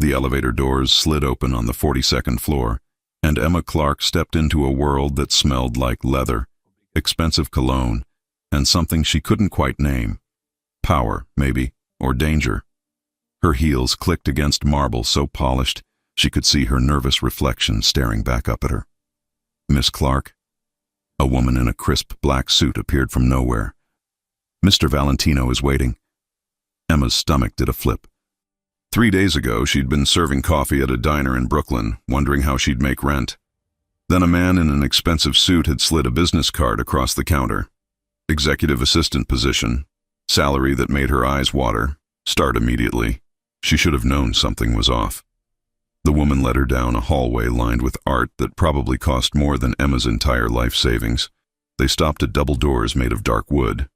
The elevator doors slid open on the 42nd floor, and Emma Clark stepped into a world that smelled like leather, expensive cologne, and something she couldn't quite name. Power, maybe, or danger. Her heels clicked against marble so polished she could see her nervous reflection staring back up at her. "Miss Clark?" A woman in a crisp black suit appeared from nowhere. "Mr. Valentino is waiting." Emma's stomach did a flip. 3 days ago, she'd been serving coffee at a diner in Brooklyn, wondering how she'd make rent. Then a man in an expensive suit had slid a business card across the counter. Executive assistant position, salary that made her eyes water, start immediately. She should have known something was off. The woman led her down a hallway lined with art that probably cost more than Emma's entire life savings. They stopped at double doors made of dark wood.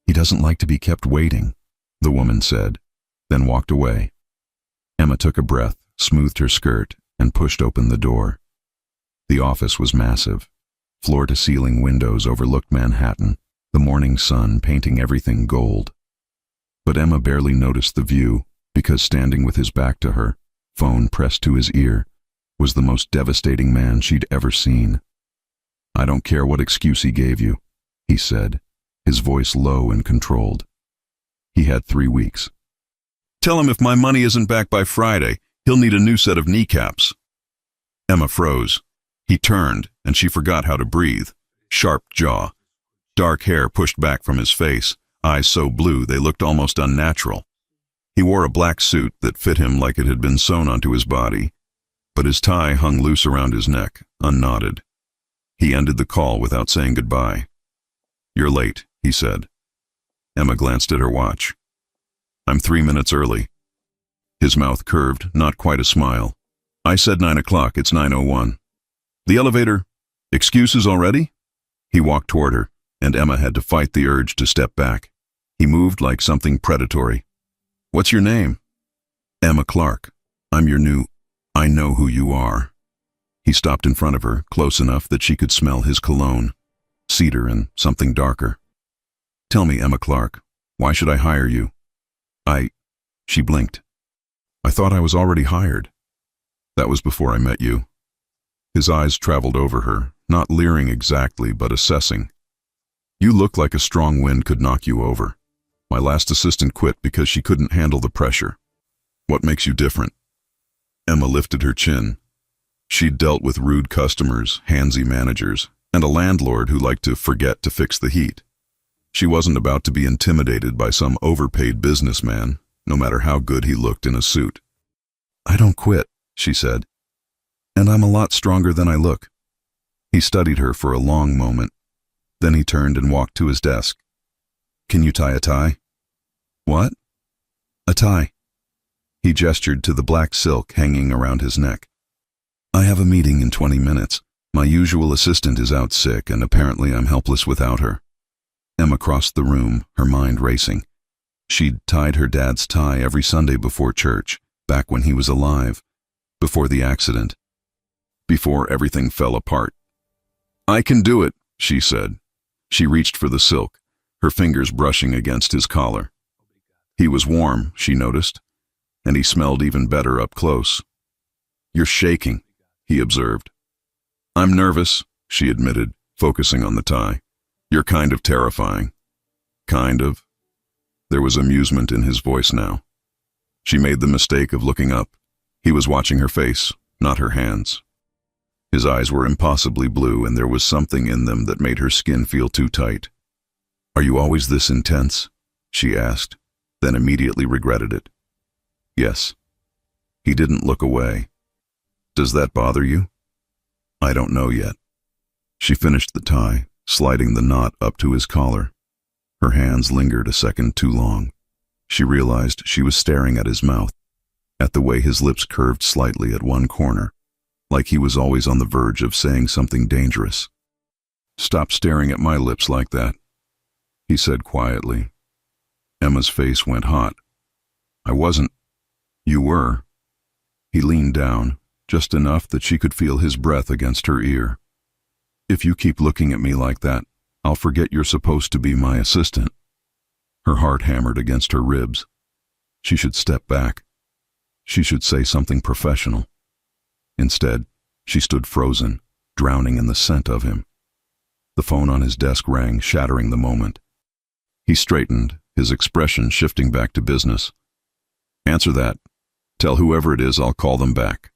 "He doesn't like to be kept waiting," the woman said, then walked away. Emma took a breath, smoothed her skirt, and pushed open the door. The office was massive. Floor-to-ceiling windows overlooked Manhattan, the morning sun painting everything gold. But Emma barely noticed the view, because standing with his back to her, phone pressed to his ear, was the most devastating man she'd ever seen. "I don't care what excuse he gave you," he said, his voice low and controlled. He had 3 weeks. "Tell him if my money isn't back by Friday, he'll need a new set of kneecaps." Emma froze. He turned, and she forgot how to breathe. Sharp jaw. Dark hair pushed back from his face, eyes so blue they looked almost unnatural. He wore a black suit that fit him like it had been sewn onto his body, but his tie hung loose around his neck, unknotted. He ended the call without saying goodbye. "You're late," he said. Emma glanced at her watch. "I'm 3 minutes early." His mouth curved, not quite a smile. "I said 9 o'clock, it's 9:01. The elevator, excuses already?" He walked toward her, and Emma had to fight the urge to step back. He moved like something predatory. "What's your name?" "Emma Clark. I'm your new... I know who you are." He stopped in front of her, close enough that she could smell his cologne, cedar and something darker. "Tell me, Emma Clark, why should I hire you?" She blinked. "I thought I was already hired." "That was before I met you." His eyes traveled over her, not leering exactly, but assessing. "You look like a strong wind could knock you over. My last assistant quit because she couldn't handle the pressure. What makes you different?" Emma lifted her chin. She'd dealt with rude customers, handsy managers, and a landlord who liked to forget to fix the heat. She wasn't about to be intimidated by some overpaid businessman, no matter how good he looked in a suit. "I don't quit," she said. "And I'm a lot stronger than I look." He studied her for a long moment. Then he turned and walked to his desk. "Can you tie a tie?" "What?" "A tie." He gestured to the black silk hanging around his neck. "I have a meeting in 20 minutes. My usual assistant is out sick, and apparently I'm helpless without her." Emma crossed the room, her mind racing. She'd tied her dad's tie every Sunday before church, back when he was alive, before the accident, before everything fell apart. "I can do it," she said. She reached for the silk, her fingers brushing against his collar. He was warm, she noticed, and he smelled even better up close. "You're shaking," he observed. "I'm nervous," she admitted, focusing on the tie. "You're kind of terrifying." "Kind of?" There was amusement in his voice now. She made the mistake of looking up. He was watching her face, not her hands. His eyes were impossibly blue, and there was something in them that made her skin feel too tight. "Are you always this intense?" she asked, then immediately regretted it. "Yes." He didn't look away. "Does that bother you?" "I don't know yet." She finished the tie, sliding the knot up to his collar. Her hands lingered a second too long. She realized she was staring at his mouth, at the way his lips curved slightly at one corner, like he was always on the verge of saying something dangerous. "Stop staring at my lips like that," he said quietly. Emma's face went hot. "I wasn't." "You were." He leaned down, just enough that she could feel his breath against her ear. "If you keep looking at me like that, I'll forget you're supposed to be my assistant." Her heart hammered against her ribs. She should step back. she should say something professional. Instead, she stood frozen, drowning in the scent of him. The phone on his desk rang, shattering the moment. He straightened, his expression shifting back to business. "Answer that. Tell whoever it is I'll call them back."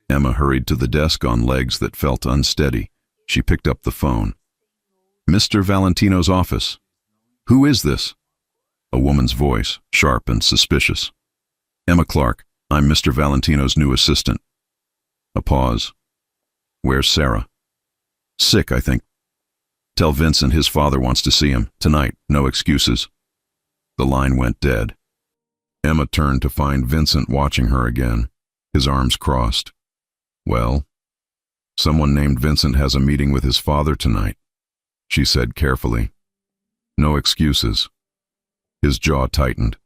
Emma hurried to the desk on legs that felt unsteady. She picked up the phone. "Mr. Valentino's office. Who is this?" A woman's voice, sharp and suspicious. "Emma Clark. I'm Mr. Valentino's new assistant." A pause. "Where's Sarah?" "Sick, I think." "Tell Vincent his father wants to see him. Tonight. No excuses." The line went dead. Emma turned to find Vincent watching her again, his arms crossed. "Well, someone named Vincent has a meeting with his father tonight," she said carefully. "No excuses." His jaw tightened.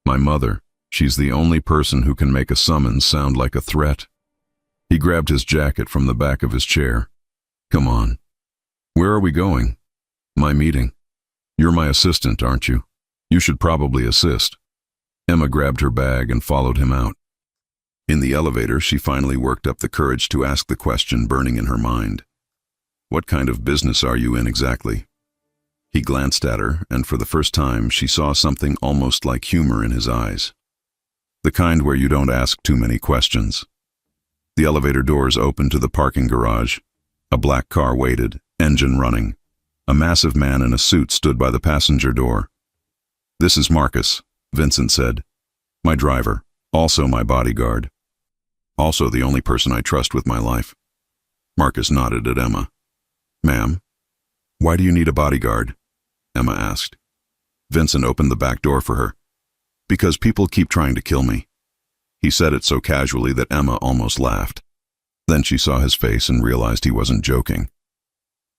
"My mother, she's the only person who can make a summons sound like a threat." He grabbed his jacket from the back of his chair. "Come on." "Where are we going?" "My meeting." "You're my assistant, aren't you? You should probably assist." Emma grabbed her bag and followed him out. In the elevator, she finally worked up the courage to ask the question burning in her mind. "What kind of business are you in exactly?" He glanced at her, and for the first time she saw something almost like humor in his eyes. The kind where you don't ask too many questions. The elevator doors opened to the parking garage. A black car waited, engine running. A massive man in a suit stood by the passenger door. "This is Marcus," Vincent said. "My driver, also my bodyguard. Also the only person I trust with my life." Marcus nodded at Emma. "Ma'am, why do you need a bodyguard?" Emma asked. Vincent opened the back door for her. "Because people keep trying to kill me." He said it so casually that Emma almost laughed. Then she saw his face and realized he wasn't joking.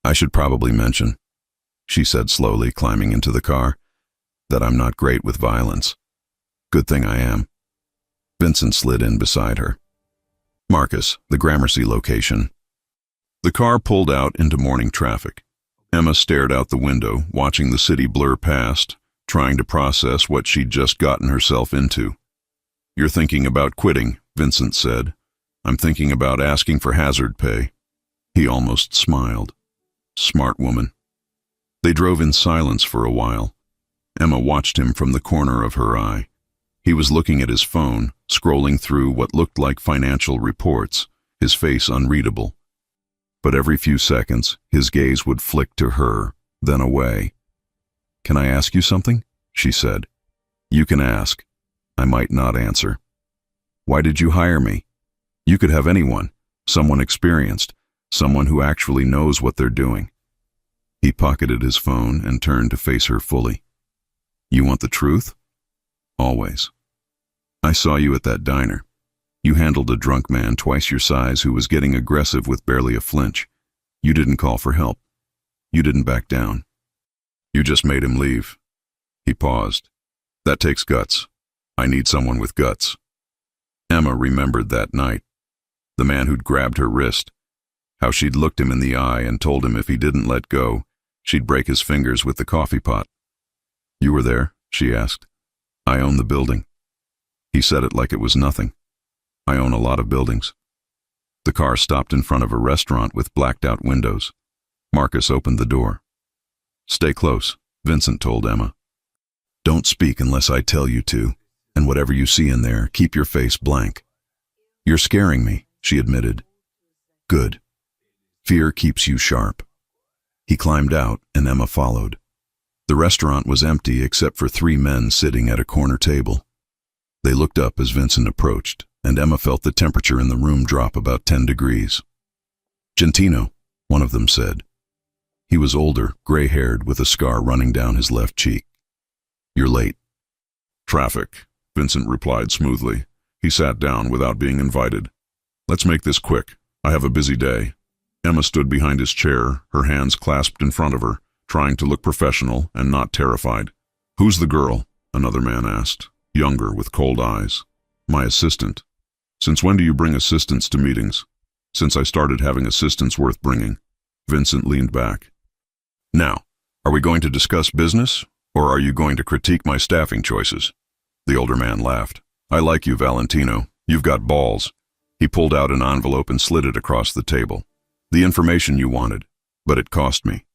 "I should probably mention," she said slowly, climbing into the car, "that I'm not great with violence. Good thing I am." Vincent slid in beside her. "Marcus, the Gramercy location." The car pulled out into morning traffic. Emma stared out the window, watching the city blur past, trying to process what she'd just gotten herself into. "You're thinking about quitting," Vincent said. "I'm thinking about asking for hazard pay." He almost smiled. Smart woman. They drove in silence for a while. Emma watched him from the corner of her eye. He was looking at his phone, scrolling through what looked like financial reports, his face unreadable. But every few seconds, his gaze would flick to her, then away. "Can I ask you something?" she said. "You can ask. I might not answer." "Why did you hire me? You could have anyone, someone experienced, someone who actually knows what they're doing." He pocketed his phone and turned to face her fully. "You want the truth?" "Always." "I saw you at that diner. You handled a drunk man twice your size who was getting aggressive with barely a flinch. You didn't call for help. You didn't back down. You just made him leave." He paused. "That takes guts. I need someone with guts." Emma remembered that night. The man who'd grabbed her wrist. How she'd looked him in the eye and told him if he didn't let go, she'd break his fingers with the coffee pot. "You were there?" she asked. "I own the building." He said it like it was nothing. "I own a lot of buildings." The car stopped in front of a restaurant with blacked-out windows. Marcus opened the door. "Stay close," Vincent told Emma. "Don't speak unless I tell you to, and whatever you see in there, keep your face blank." "You're scaring me," she admitted. "Good. Fear keeps you sharp." He climbed out, and Emma followed. The restaurant was empty except for 3 men sitting at a corner table. They looked up as Vincent approached, and Emma felt the temperature in the room drop about 10 degrees. "Gentino," one of them said. He was older, gray-haired, with a scar running down his left cheek. "You're late." "Traffic," Vincent replied smoothly. He sat down without being invited. "Let's make this quick. I have a busy day." Emma stood behind his chair, her hands clasped in front of her, trying to look professional and not terrified. "Who's the girl?" another man asked, younger with cold eyes. "My assistant." "Since when do you bring assistants to meetings?" "Since I started having assistants worth bringing." Vincent leaned back. "Now, are we going to discuss business, or are you going to critique my staffing choices?" The older man laughed. I like you, Valentino. You've got balls. He pulled out an envelope and slid it across the table. The information you wanted, but it cost me.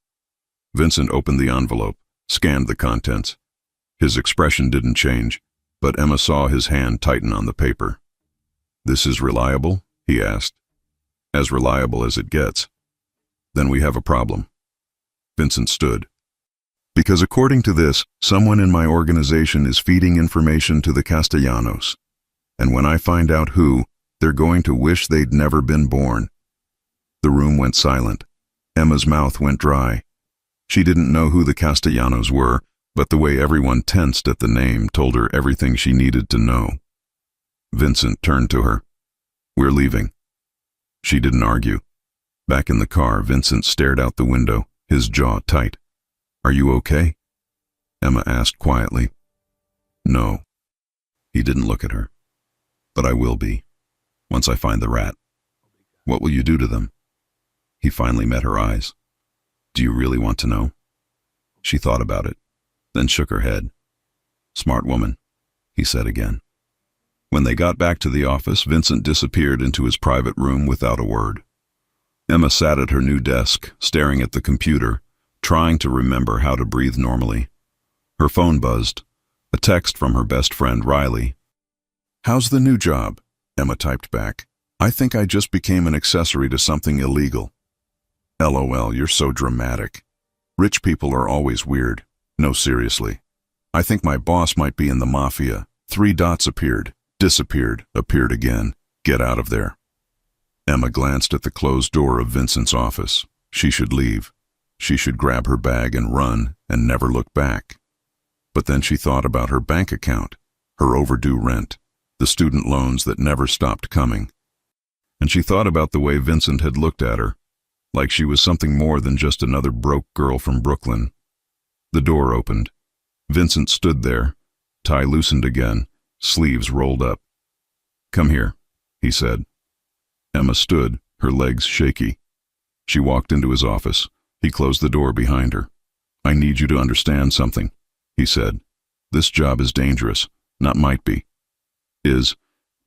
Vincent opened the envelope, scanned the contents. His expression didn't change, but Emma saw his hand tighten on the paper. This is reliable? He asked. As reliable as it gets. Then we have a problem. Vincent stood. Because according to this, someone in my organization is feeding information to the Castellanos. And when I find out who, they're going to wish they'd never been born. The room went silent. Emma's mouth went dry. She didn't know who the Castellanos were, but the way everyone tensed at the name told her everything she needed to know. Vincent turned to her. We're leaving. She didn't argue. Back in the car, Vincent stared out the window, his jaw tight. Are you okay? Emma asked quietly. No. He didn't look at her. But I will be, once I find the rat. What will you do to them? He finally met her eyes. Do you really want to know? She thought about it, then shook her head. Smart woman, he said again. When they got back to the office, Vincent disappeared into his private room without a word. Emma sat at her new desk, staring at the computer, trying to remember how to breathe normally. Her phone buzzed, a text from her best friend Riley. How's the new job? Emma typed back. I think I just became an accessory to something illegal. LOL, you're so dramatic. Rich people are always weird. No, seriously. I think my boss might be in the Mafia. 3 dots appeared, disappeared, appeared again. Get out of there. Emma glanced at the closed door of Vincent's office. She should leave. She should grab her bag and run and never look back. But then she thought about her bank account, her overdue rent, the student loans that never stopped coming. And she thought about the way Vincent had looked at her, like she was something more than just another broke girl from Brooklyn. The door opened. Vincent stood there, tie loosened again, sleeves rolled up. Come here, he said. Emma stood, her legs shaky. She walked into his office. He closed the door behind her. I need you to understand something, he said. This job is dangerous, not might be. Is.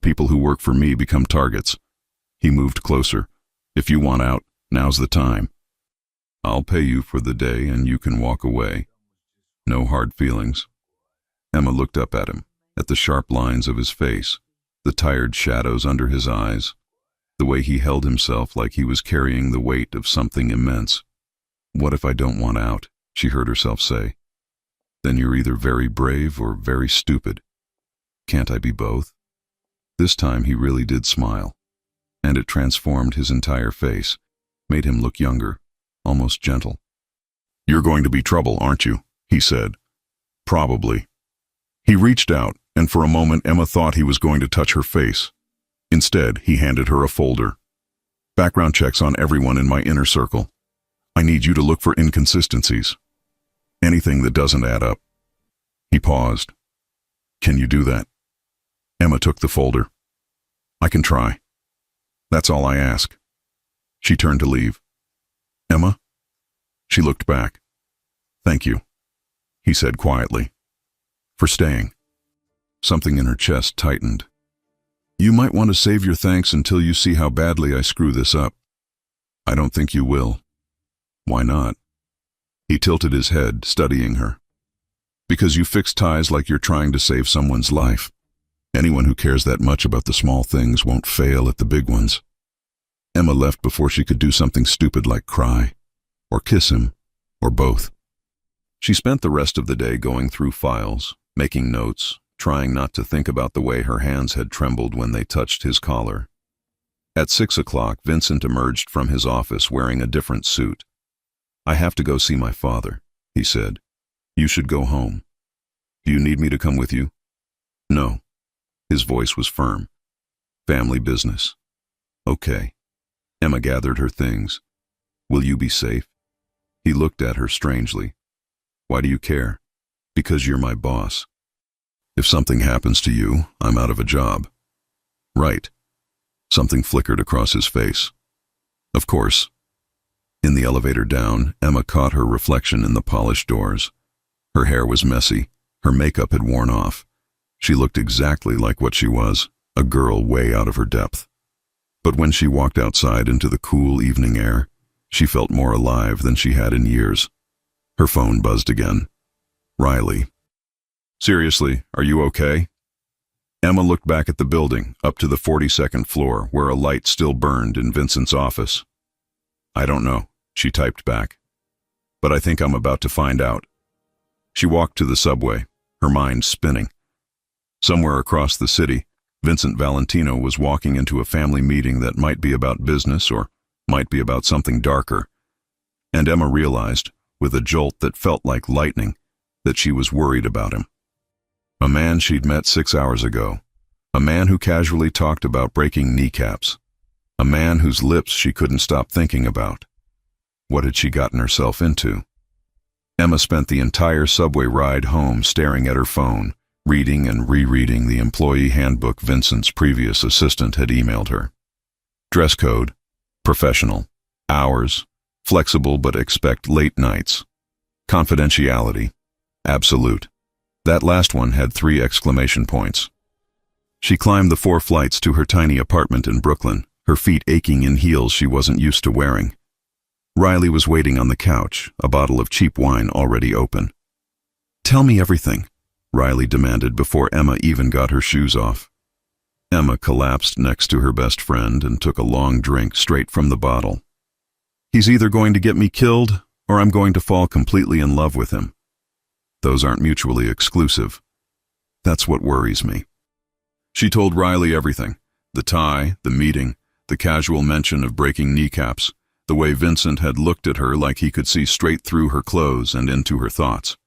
People who work for me become targets. He moved closer. If you want out, now's the time. I'll pay you for the day and you can walk away. No hard feelings. Emma looked up at him, at the sharp lines of his face, the tired shadows under his eyes, the way he held himself like he was carrying the weight of something immense. What if I don't want out? She heard herself say. Then you're either very brave or very stupid. Can't I be both? This time he really did smile, and it transformed his entire face, made him look younger, almost gentle. You're going to be trouble, aren't you? He said. Probably. He reached out, and for a moment Emma thought he was going to touch her face. Instead, he handed her a folder. Background checks on everyone in my inner circle. I need you to look for inconsistencies. Anything that doesn't add up. He paused. Can you do that? Emma took the folder. I can try. That's all I ask. She turned to leave. Emma? She looked back. Thank you, he said quietly. For staying. Something in her chest tightened. You might want to save your thanks until you see how badly I screw this up. I don't think you will. Why not? He tilted his head, studying her. Because you fix ties like you're trying to save someone's life. Anyone who cares that much about the small things won't fail at the big ones. Emma left before she could do something stupid like cry, or kiss him, or both. She spent the rest of the day going through files, making notes, trying not to think about the way her hands had trembled when they touched his collar. At 6 o'clock, Vincent emerged from his office wearing a different suit. I have to go see my father, he said. You should go home. Do you need me to come with you? No. His voice was firm. Family business. Okay. Emma gathered her things. Will you be safe? He looked at her strangely. Why do you care? Because you're my boss. If something happens to you, I'm out of a job. Right. Something flickered across his face. Of course. In the elevator down, Emma caught her reflection in the polished doors. Her hair was messy. Her makeup had worn off. She looked exactly like what she was, a girl way out of her depth. But when she walked outside into the cool evening air, she felt more alive than she had in years. Her phone buzzed again. Riley. Seriously, are you okay? Emma looked back at the building, up to the 42nd floor, where a light still burned in Vincent's office. I don't know, she typed back. But I think I'm about to find out. She walked to the subway, her mind spinning. Somewhere across the city, Vincent Valentino was walking into a family meeting that might be about business or might be about something darker. And Emma realized, with a jolt that felt like lightning, that she was worried about him. A man she'd met 6 hours ago. A man who casually talked about breaking kneecaps. A man whose lips she couldn't stop thinking about. What had she gotten herself into? Emma spent the entire subway ride home staring at her phone, reading and rereading the employee handbook Vincent's previous assistant had emailed her. Dress code, professional. Hours, flexible but expect late nights. Confidentiality, absolute. That last one had 3 exclamation points. She climbed the 4 flights to her tiny apartment in Brooklyn, her feet aching in heels she wasn't used to wearing. Riley was waiting on the couch, a bottle of cheap wine already open. "Tell me everything," Riley demanded before Emma even got her shoes off. Emma collapsed next to her best friend and took a long drink straight from the bottle. "He's either going to get me killed, or I'm going to fall completely in love with him. Those aren't mutually exclusive. That's what worries me." She told Riley everything. The tie, the meeting, the casual mention of breaking kneecaps, the way Vincent had looked at her like he could see straight through her clothes and into her thoughts.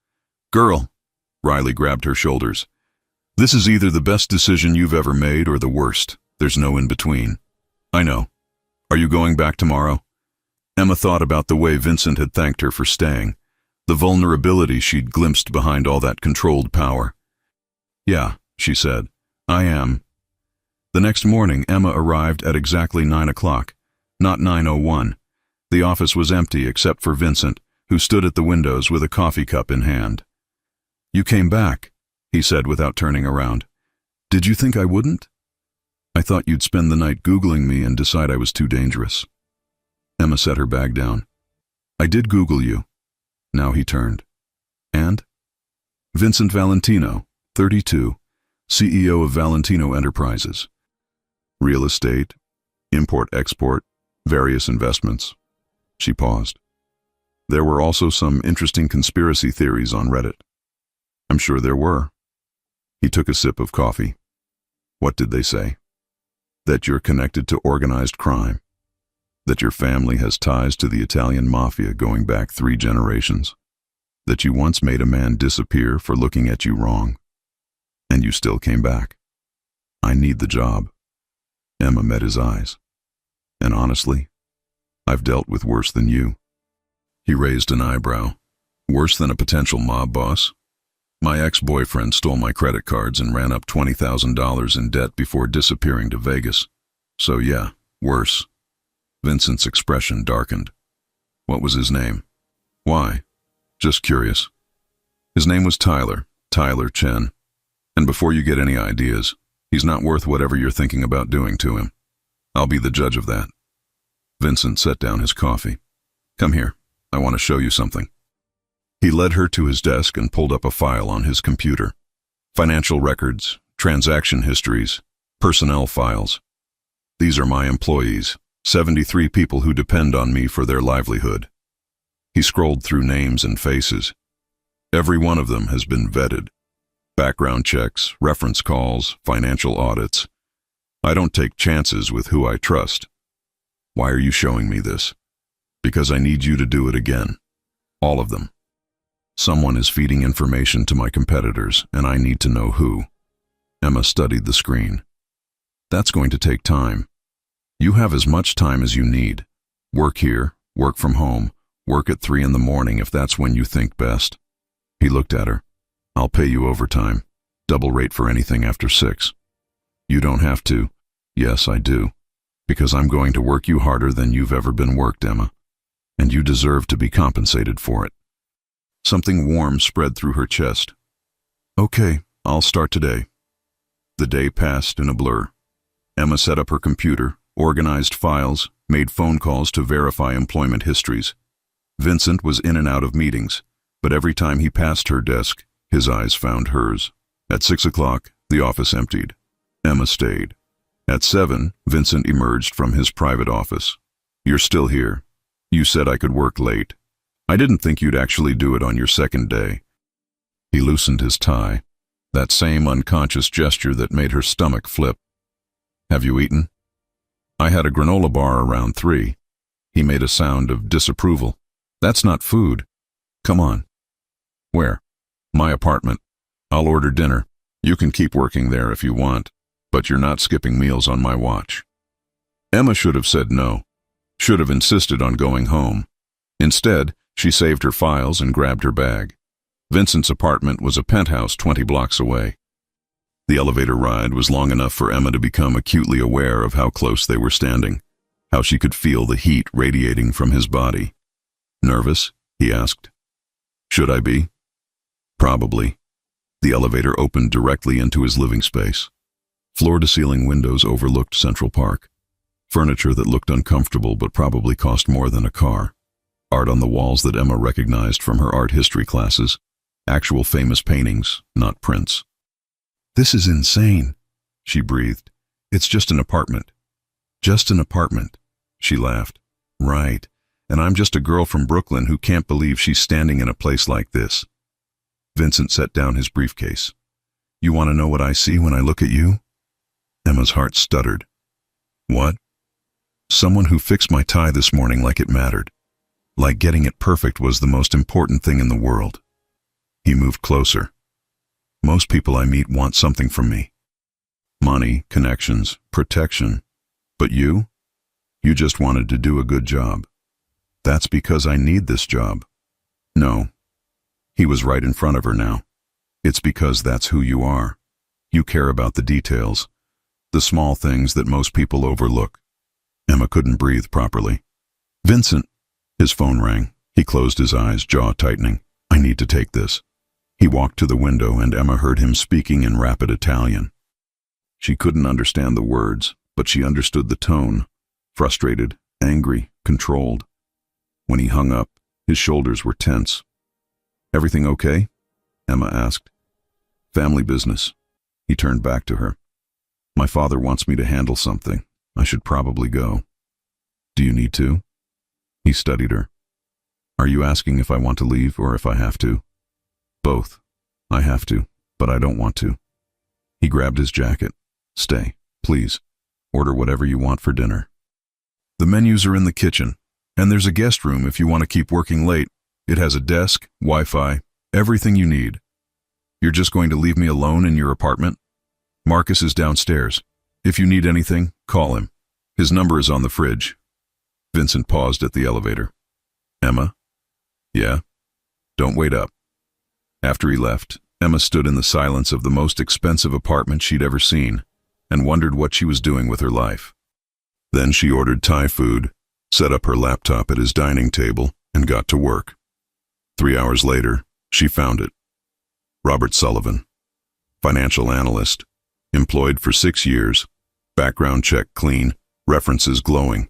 "Girl," Riley grabbed her shoulders, "this is either the best decision you've ever made or the worst. There's no in between." "I know. Are you going back tomorrow?" Emma thought about the way Vincent had thanked her for staying, the vulnerability she'd glimpsed behind all that controlled power. "Yeah," she said, "I am." The next morning, Emma arrived at exactly 9 o'clock, not 9:01. The office was empty except for Vincent, who stood at the windows with a coffee cup in hand. "You came back," he said without turning around. "Did you think I wouldn't?" "I thought you'd spend the night Googling me and decide I was too dangerous." Emma set her bag down. "I did Google you." Now he turned. "And?" "Vincent Valentino, 32, CEO of Valentino Enterprises. Real estate, import-export, various investments." She paused. "There were also some interesting conspiracy theories on Reddit." "I'm sure there were." He took a sip of coffee. "What did they say?" "That you're connected to organized crime. That your family has ties to the Italian Mafia going back 3 generations. That you once made a man disappear for looking at you wrong. And you still came back. I need the job." Emma met his eyes. "And honestly, I've dealt with worse than you." He raised an eyebrow. "Worse than a potential mob boss? My ex-boyfriend stole my credit cards and ran up $20,000 in debt before disappearing to Vegas. So yeah, worse." Vincent's expression darkened. "What was his name?" "Why?" "Just curious." "His name was Tyler Chen. And before you get any ideas, he's not worth whatever you're thinking about doing to him. I'll be the judge of that." Vincent set down his coffee. "Come here, I want to show you something." He led her to his desk and pulled up a file on his computer. Financial records, transaction histories, personnel files. "These are my employees, 73 people who depend on me for their livelihood." He scrolled through names and faces. "Every one of them has been vetted. Background checks, reference calls, financial audits. I don't take chances with who I trust." "Why are you showing me this?" "Because I need you to do it again. All of them. Someone is feeding information to my competitors, and I need to know who." Emma studied the screen. "That's going to take time. You have as much time as you need. Work here, work from home, work at 3 in the morning if that's when you think best." He looked at her. "I'll pay you overtime. Double rate for anything after 6. "You don't have to." "Yes, I do. Because I'm going to work you harder than you've ever been worked, Emma. And you deserve to be compensated for it." Something warm spread through her chest. "Okay, I'll start today. The day passed in a blur. Emma set up her computer, organized files, made phone calls to verify employment histories. Vincent was in and out of meetings, but every time he passed her desk, his eyes found hers. At 6 o'clock, the office emptied. Emma stayed. At 7, Vincent emerged from his private office. "You're still here. You said I could work late. I didn't think you'd actually do it on your second day." He loosened his tie, that same unconscious gesture that made her stomach flip. "Have you eaten?" "I had a granola bar around 3. He made a sound of disapproval. "That's not food. Come on." "Where?" "My apartment. I'll order dinner. You can keep working there if you want, but you're not skipping meals on my watch." Emma should have said no, should have insisted on going home. Instead, she saved her files and grabbed her bag. Vincent's apartment was a penthouse 20 blocks away. The elevator ride was long enough for Emma to become acutely aware of how close they were standing, how she could feel the heat radiating from his body. "Nervous?" he asked. "Should I be?" "Probably." The elevator opened directly into his living space. Floor-to-ceiling windows overlooked Central Park. Furniture that looked uncomfortable but probably cost more than a car. Art on the walls that Emma recognized from her art history classes. Actual famous paintings, not prints. "This is insane," she breathed. "It's just an apartment." "Just an apartment," she laughed. "Right. And I'm just a girl from Brooklyn who can't believe she's standing in a place like this." Vincent set down his briefcase. "You want to know what I see when I look at you?" Emma's heart stuttered. "What?" "Someone who fixed my tie this morning like it mattered. Like getting it perfect was the most important thing in the world." He moved closer. "Most people I meet want something from me. Money, connections, protection. But you just wanted to do a good job." "That's because I need this job." "No." He was right in front of her now. "It's because that's who you are. You care about the details, the small things that most people overlook." Emma couldn't breathe properly. "Vincent." His phone rang. He closed his eyes, jaw tightening. "I need to take this." He walked to the window and Emma heard him speaking in rapid Italian. She couldn't understand the words, but she understood the tone. Frustrated, angry, controlled. When he hung up, his shoulders were tense. "Everything okay?" Emma asked. "Family business." He turned back to her. "My father wants me to handle something. I should probably go." "Do you need to?" He studied her. "Are you asking if I want to leave or if I have to?" "Both. I have to, but I don't want to." He grabbed his jacket. "Stay, please. Order whatever you want for dinner. The menus are in the kitchen, and there's a guest room if you want to keep working late. It has a desk, Wi-Fi, everything you need. You're just going to leave me alone in your apartment? Marcus is downstairs. If you need anything, call him. His number is on the fridge." Vincent paused at the elevator. "Emma?" "Yeah?" "Don't wait up." After he left, Emma stood in the silence of the most expensive apartment she'd ever seen and wondered what she was doing with her life. Then she ordered Thai food, set up her laptop at his dining table, and got to work. 3 hours later, she found it. Robert Sullivan, financial analyst, employed for 6 years, background check clean, references glowing.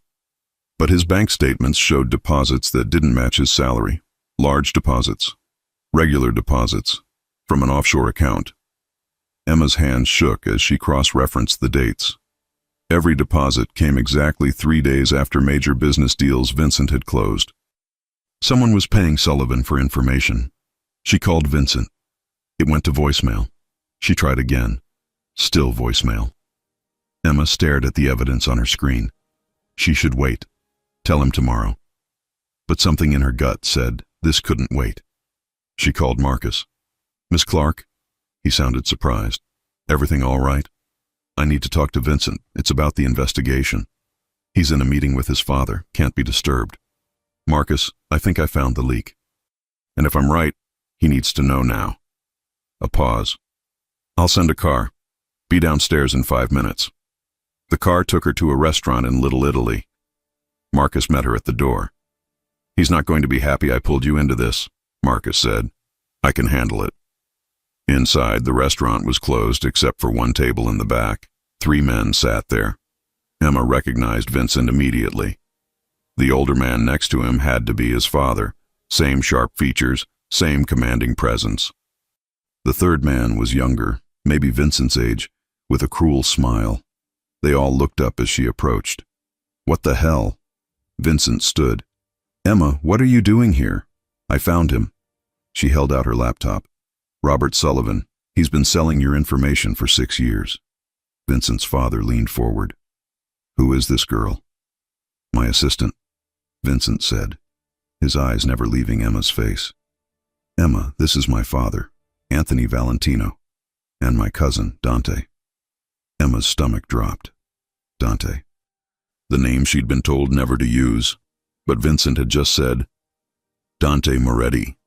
But his bank statements showed deposits that didn't match his salary. Large deposits. Regular deposits. From an offshore account. Emma's hands shook as she cross-referenced the dates. Every deposit came exactly 3 days after major business deals Vincent had closed. Someone was paying Sullivan for information. She called Vincent. It went to voicemail. She tried again. Still voicemail. Emma stared at the evidence on her screen. She should wait. Tell him tomorrow. But something in her gut said this couldn't wait. She called Marcus. "Miss Clark?" He sounded surprised. "Everything all right?" "I need to talk to Vincent. It's about the investigation. He's in a meeting with his father. Can't be disturbed." "Marcus, I think I found the leak. And if I'm right, he needs to know now." A pause. "I'll send a car. Be downstairs in 5 minutes." The car took her to a restaurant in Little Italy. Marcus met her at the door. "He's not going to be happy I pulled you into this," Marcus said. "I can handle it." Inside, the restaurant was closed except for one table in the back. 3 men sat there. Emma recognized Vincent immediately. The older man next to him had to be his father. Same sharp features, same commanding presence. The third man was younger, maybe Vincent's age, with a cruel smile. They all looked up as she approached. "What the hell?" Vincent stood. "Emma, what are you doing here?" "I found him." She held out her laptop. "Robert Sullivan. He's been selling your information for 6 years. Vincent's father leaned forward. "Who is this girl?" "My assistant," Vincent said, his eyes never leaving Emma's face. "Emma, this is my father, Anthony Valentino, and my cousin, Dante." Emma's stomach dropped. Dante. The name she'd been told never to use, but Vincent had just said, "Dante Moretti,"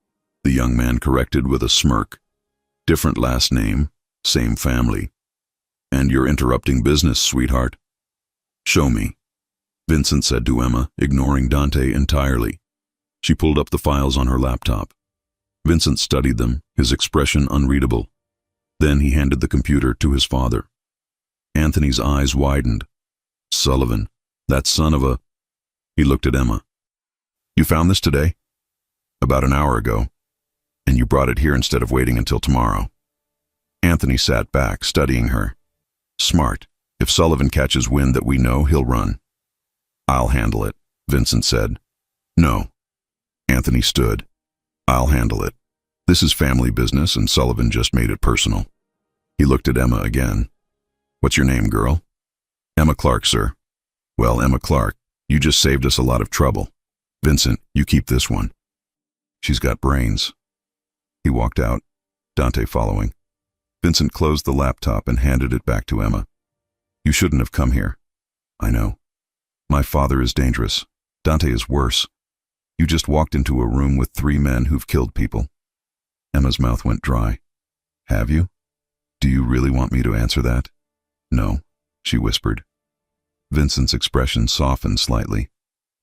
the young man corrected with a smirk. "Different last name, same family. And you're interrupting business, sweetheart." "Show me," Vincent said to Emma, ignoring Dante entirely. She pulled up the files on her laptop. Vincent studied them, his expression unreadable. Then he handed the computer to his father. Anthony's eyes widened. "Sullivan, that son of a—" He looked at Emma. "You found this today?" "About an hour ago. And you brought it here instead of waiting until tomorrow." Anthony sat back, studying her. "Smart. If Sullivan catches wind that we know, he'll run." "I'll handle it," Vincent said. "No." Anthony stood. "I'll handle it. This is family business, and Sullivan just made it personal." He looked at Emma again. "What's your name, girl?" "Emma Clark, sir." "Well, Emma Clark, you just saved us a lot of trouble. Vincent, you keep this one. She's got brains." He walked out, Dante following. Vincent closed the laptop and handed it back to Emma. "You shouldn't have come here." "I know. My father is dangerous. Dante is worse. You just walked into a room with 3 men who've killed people." Emma's mouth went dry. "Have you? Do you really want me to answer that?" "No," she whispered. Vincent's expression softened slightly.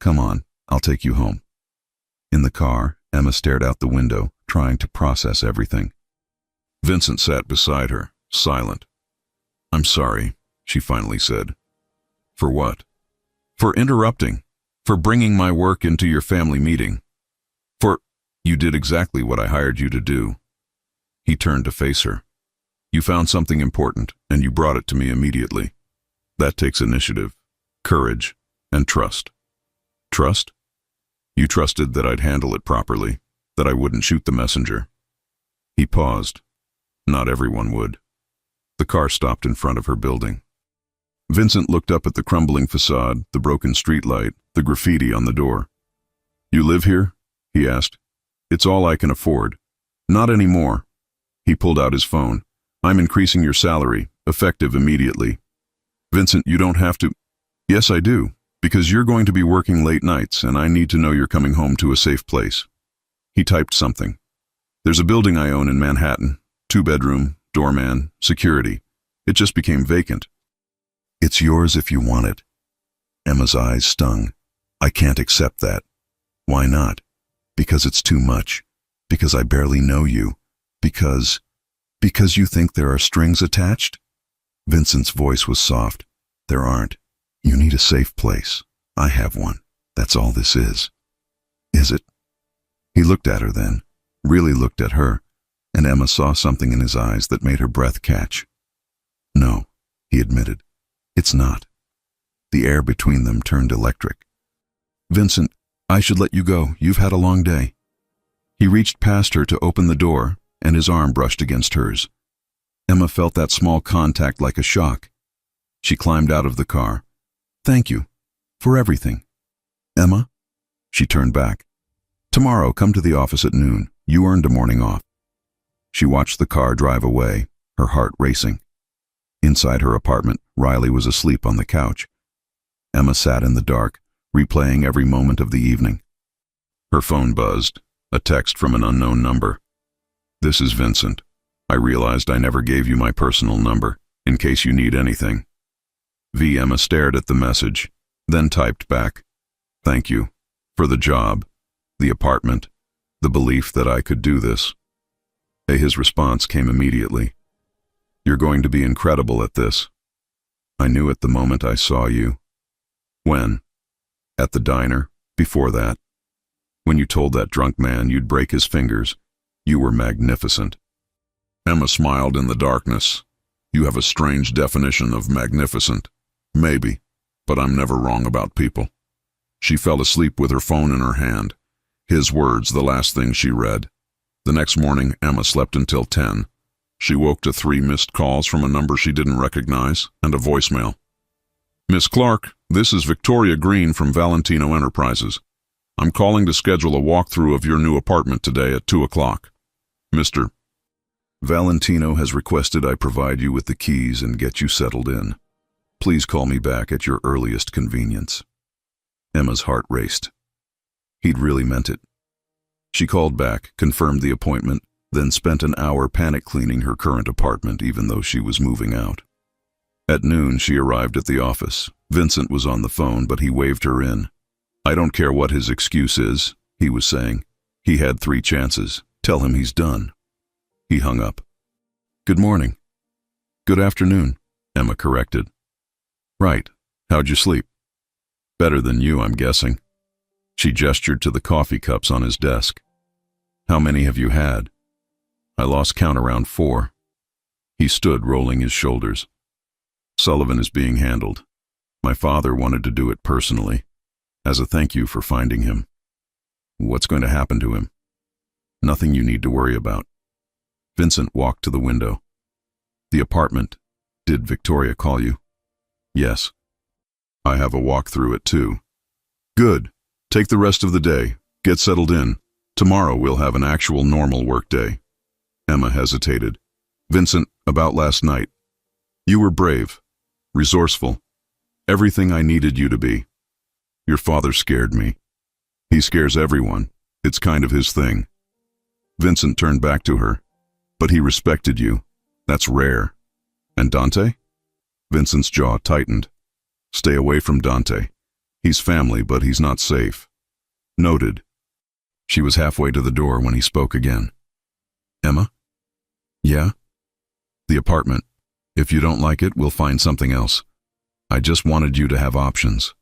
"Come on, I'll take you home." In the car, Emma stared out the window, trying to process everything. Vincent sat beside her, silent. "I'm sorry," she finally said. "For what?" "For interrupting. For bringing my work into your family meeting. You did exactly what I hired you to do." He turned to face her. "You found something important, and you brought it to me immediately. That takes initiative, courage, and trust." "Trust?" "You trusted that I'd handle it properly, that I wouldn't shoot the messenger." He paused. Not everyone would. The car stopped in front of her building. Vincent looked up at the crumbling facade, the broken streetlight, the graffiti on the door. "You live here?" he asked. "It's all I can afford." "Not anymore." He pulled out his phone. "I'm increasing your salary, effective immediately." "Vincent, you don't have to—" "Yes, I do, because you're going to be working late nights, and I need to know you're coming home to a safe place." He typed something. "There's a building I own in Manhattan, 2-bedroom, doorman, security. It just became vacant." "It's yours if you want it." Emma's eyes stung. "I can't accept that." "Why not?" "Because it's too much. Because I barely know you. Because you think there are strings attached?" Vincent's voice was soft. "There aren't. You need a safe place. I have one. That's all this is." "Is it?" He looked at her then, really looked at her, and Emma saw something in his eyes that made her breath catch. "No," he admitted. "It's not." The air between them turned electric. "Vincent, I should let you go. You've had a long day." He reached past her to open the door, and his arm brushed against hers. Emma felt that small contact like a shock. She climbed out of the car. "Thank you. For everything." "Emma?" She turned back. "Tomorrow, come to the office at noon. You earned a morning off." She watched the car drive away, her heart racing. Inside her apartment, Riley was asleep on the couch. Emma sat in the dark, replaying every moment of the evening. Her phone buzzed, a text from an unknown number. "This is Vincent. I realized I never gave you my personal number, in case you need anything." Emma stared at the message, then typed back, "Thank you. For the job, the apartment, the belief that I could do this." His response came immediately. You're going to be incredible at this. I knew it the moment I saw you. When? At the diner, before that. When you told that drunk man you'd break his fingers, you were magnificent. Emma smiled in the darkness. You have a strange definition of magnificent. Maybe, but I'm never wrong about people. She fell asleep with her phone in her hand. His words, the last thing she read. The next morning, Emma slept until 10. She woke to 3 missed calls from a number she didn't recognize and a voicemail. Miss Clark, this is Victoria Green from Valentino Enterprises. I'm calling to schedule a walkthrough of your new apartment today at 2 o'clock. Mr. Valentino has requested I provide you with the keys and get you settled in. Please call me back at your earliest convenience. Emma's heart raced. He'd really meant it. She called back, confirmed the appointment, then spent an hour panic cleaning her current apartment even though she was moving out. At noon, she arrived at the office. Vincent was on the phone, but he waved her in. I don't care what his excuse is, he was saying. He had 3 chances. Tell him he's done. He hung up. Good morning. Good afternoon, Emma corrected. Right. How'd you sleep? Better than you, I'm guessing. She gestured to the coffee cups on his desk. How many have you had? I lost count around 4. He stood, rolling his shoulders. Sullivan is being handled. My father wanted to do it personally, as a thank you for finding him. What's going to happen to him? Nothing you need to worry about. Vincent walked to the window. The apartment. Did Victoria call you? Yes. I have a walkthrough at 2. Good. Take the rest of the day. Get settled in. Tomorrow we'll have an actual normal work day. Emma hesitated. Vincent, about last night. You were brave, resourceful, everything I needed you to be. Your father scared me. He scares everyone. It's kind of his thing. Vincent turned back to her. But he respected you. That's rare. And Dante? Vincent's jaw tightened. Stay away from Dante. He's family, but he's not safe. Noted. She was halfway to the door when he spoke again. Emma? Yeah? The apartment. If you don't like it, we'll find something else. I just wanted you to have options.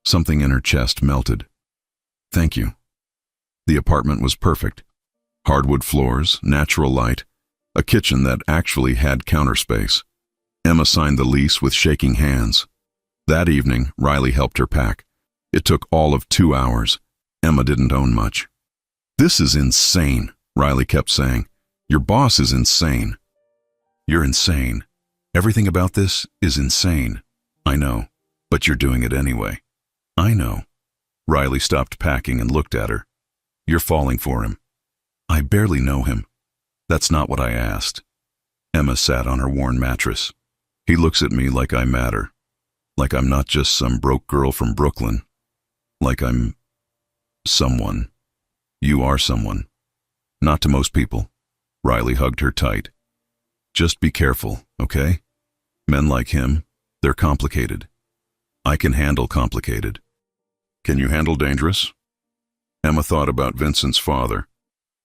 Something in her chest melted. Thank you. The apartment was perfect. Hardwood floors, natural light, a kitchen that actually had counter space. Emma signed the lease with shaking hands. That evening, Riley helped her pack. It took all of 2 hours. Emma didn't own much. This is insane, Riley kept saying. Your boss is insane. You're insane. Everything about this is insane. I know, but you're doing it anyway. I know. Riley stopped packing and looked at her. You're falling for him. I barely know him. That's not what I asked. Emma sat on her worn mattress. He looks at me like I matter. Like I'm not just some broke girl from Brooklyn. Like I'm someone. You are someone. Not to most people. Riley hugged her tight. Just be careful, okay? Men like him, they're complicated. I can handle complicated. Can you handle dangerous? Emma thought about Vincent's father,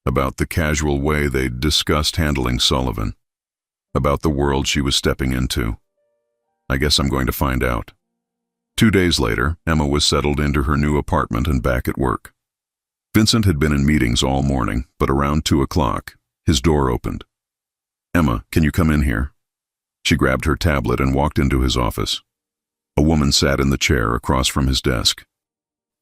about the casual way they'd discussed handling Sullivan, about the world she was stepping into. I guess I'm going to find out. 2 days later, Emma was settled into her new apartment and back at work. Vincent had been in meetings all morning, but around 2 o'clock, his door opened. Emma, can you come in here? She grabbed her tablet and walked into his office. A woman sat in the chair across from his desk.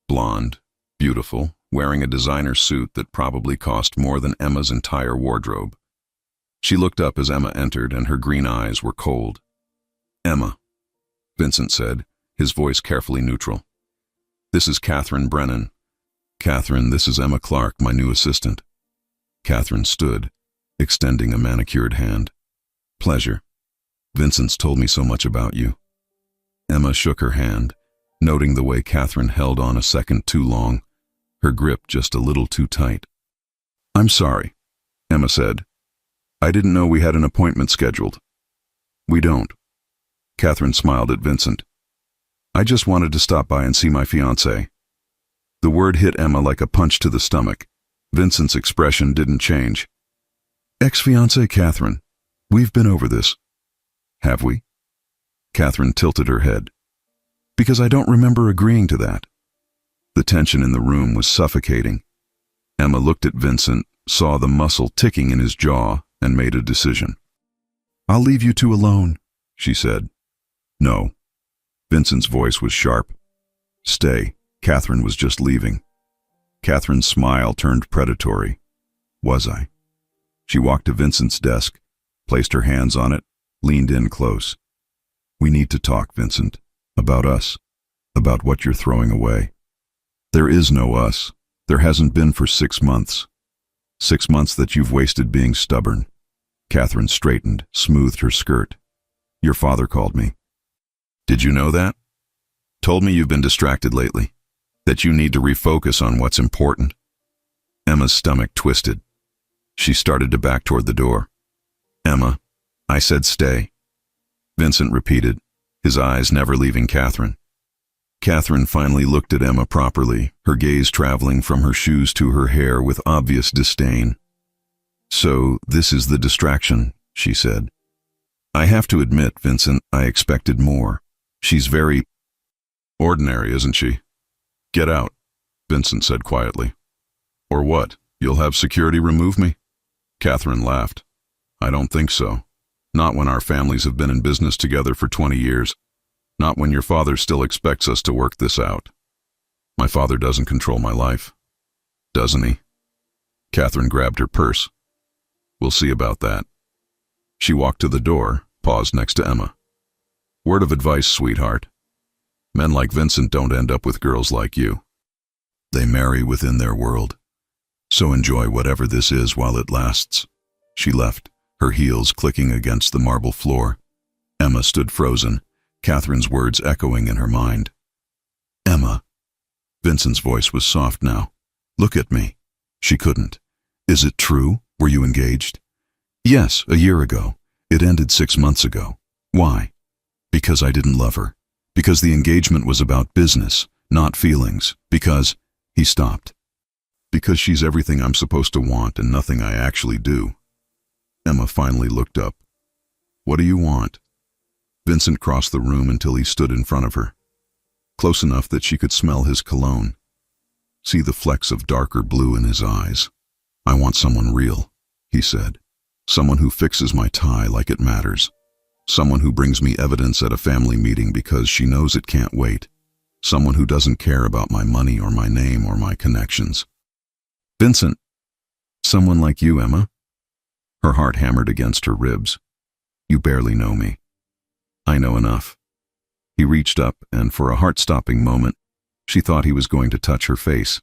Blonde, beautiful, wearing a designer suit that probably cost more than Emma's entire wardrobe. She looked up as Emma entered, and her green eyes were cold. Emma, Vincent said, his voice carefully neutral. This is Catherine Brennan. Catherine, this is Emma Clark, my new assistant. Catherine stood, extending a manicured hand. Pleasure. Vincent's told me so much about you. Emma shook her hand, noting the way Catherine held on a second too long, her grip just a little too tight. I'm sorry, Emma said. I didn't know we had an appointment scheduled. We don't. Catherine smiled at Vincent. I just wanted to stop by and see my fiancé. The word hit Emma like a punch to the stomach. Vincent's expression didn't change. Ex-fiancée Catherine, we've been over this. Have we? Catherine tilted her head. Because I don't remember agreeing to that. The tension in the room was suffocating. Emma looked at Vincent, saw the muscle ticking in his jaw, and made a decision. I'll leave you two alone, she said. No. Vincent's voice was sharp. Stay. Catherine was just leaving. Catherine's smile turned predatory. Was I? She walked to Vincent's desk, placed her hands on it, leaned in close. We need to talk, Vincent. About us. About what you're throwing away. There is no us. There hasn't been for 6 months. 6 months that you've wasted being stubborn. Catherine straightened, smoothed her skirt. Your father called me. Did you know that? Told me you've been distracted lately. That you need to refocus on what's important. Emma's stomach twisted. She started to back toward the door. Emma, I said stay. Vincent repeated, his eyes never leaving Catherine. Catherine finally looked at Emma properly, her gaze traveling from her shoes to her hair with obvious disdain. So, this is the distraction, she said. I have to admit, Vincent, I expected more. She's very ordinary, isn't she? Get out, Vincent said quietly. Or what? You'll have security remove me? Catherine laughed. I don't think so. Not when our families have been in business together for 20 years. Not when your father still expects us to work this out. My father doesn't control my life. Doesn't he? Catherine grabbed her purse. We'll see about that. She walked to the door, paused next to Emma. Word of advice, sweetheart. Men like Vincent don't end up with girls like you. They marry within their world. So enjoy whatever this is while it lasts. She left, her heels clicking against the marble floor. Emma stood frozen, Catherine's words echoing in her mind. Emma. Vincent's voice was soft now. Look at me. She couldn't. Is it true? Were you engaged? Yes, a year ago. It ended 6 months ago. Why? Because I didn't love her. Because the engagement was about business, not feelings. Because... He stopped. Because she's everything I'm supposed to want and nothing I actually do. Emma finally looked up. What do you want? Vincent crossed the room until he stood in front of her. Close enough that she could smell his cologne. See the flecks of darker blue in his eyes. I want someone real, he said. Someone who fixes my tie like it matters. Someone who brings me evidence at a family meeting because she knows it can't wait. Someone who doesn't care about my money or my name or my connections. Vincent. Someone like you, Emma. Her heart hammered against her ribs. You barely know me. I know enough. He reached up, and for a heart-stopping moment, she thought he was going to touch her face.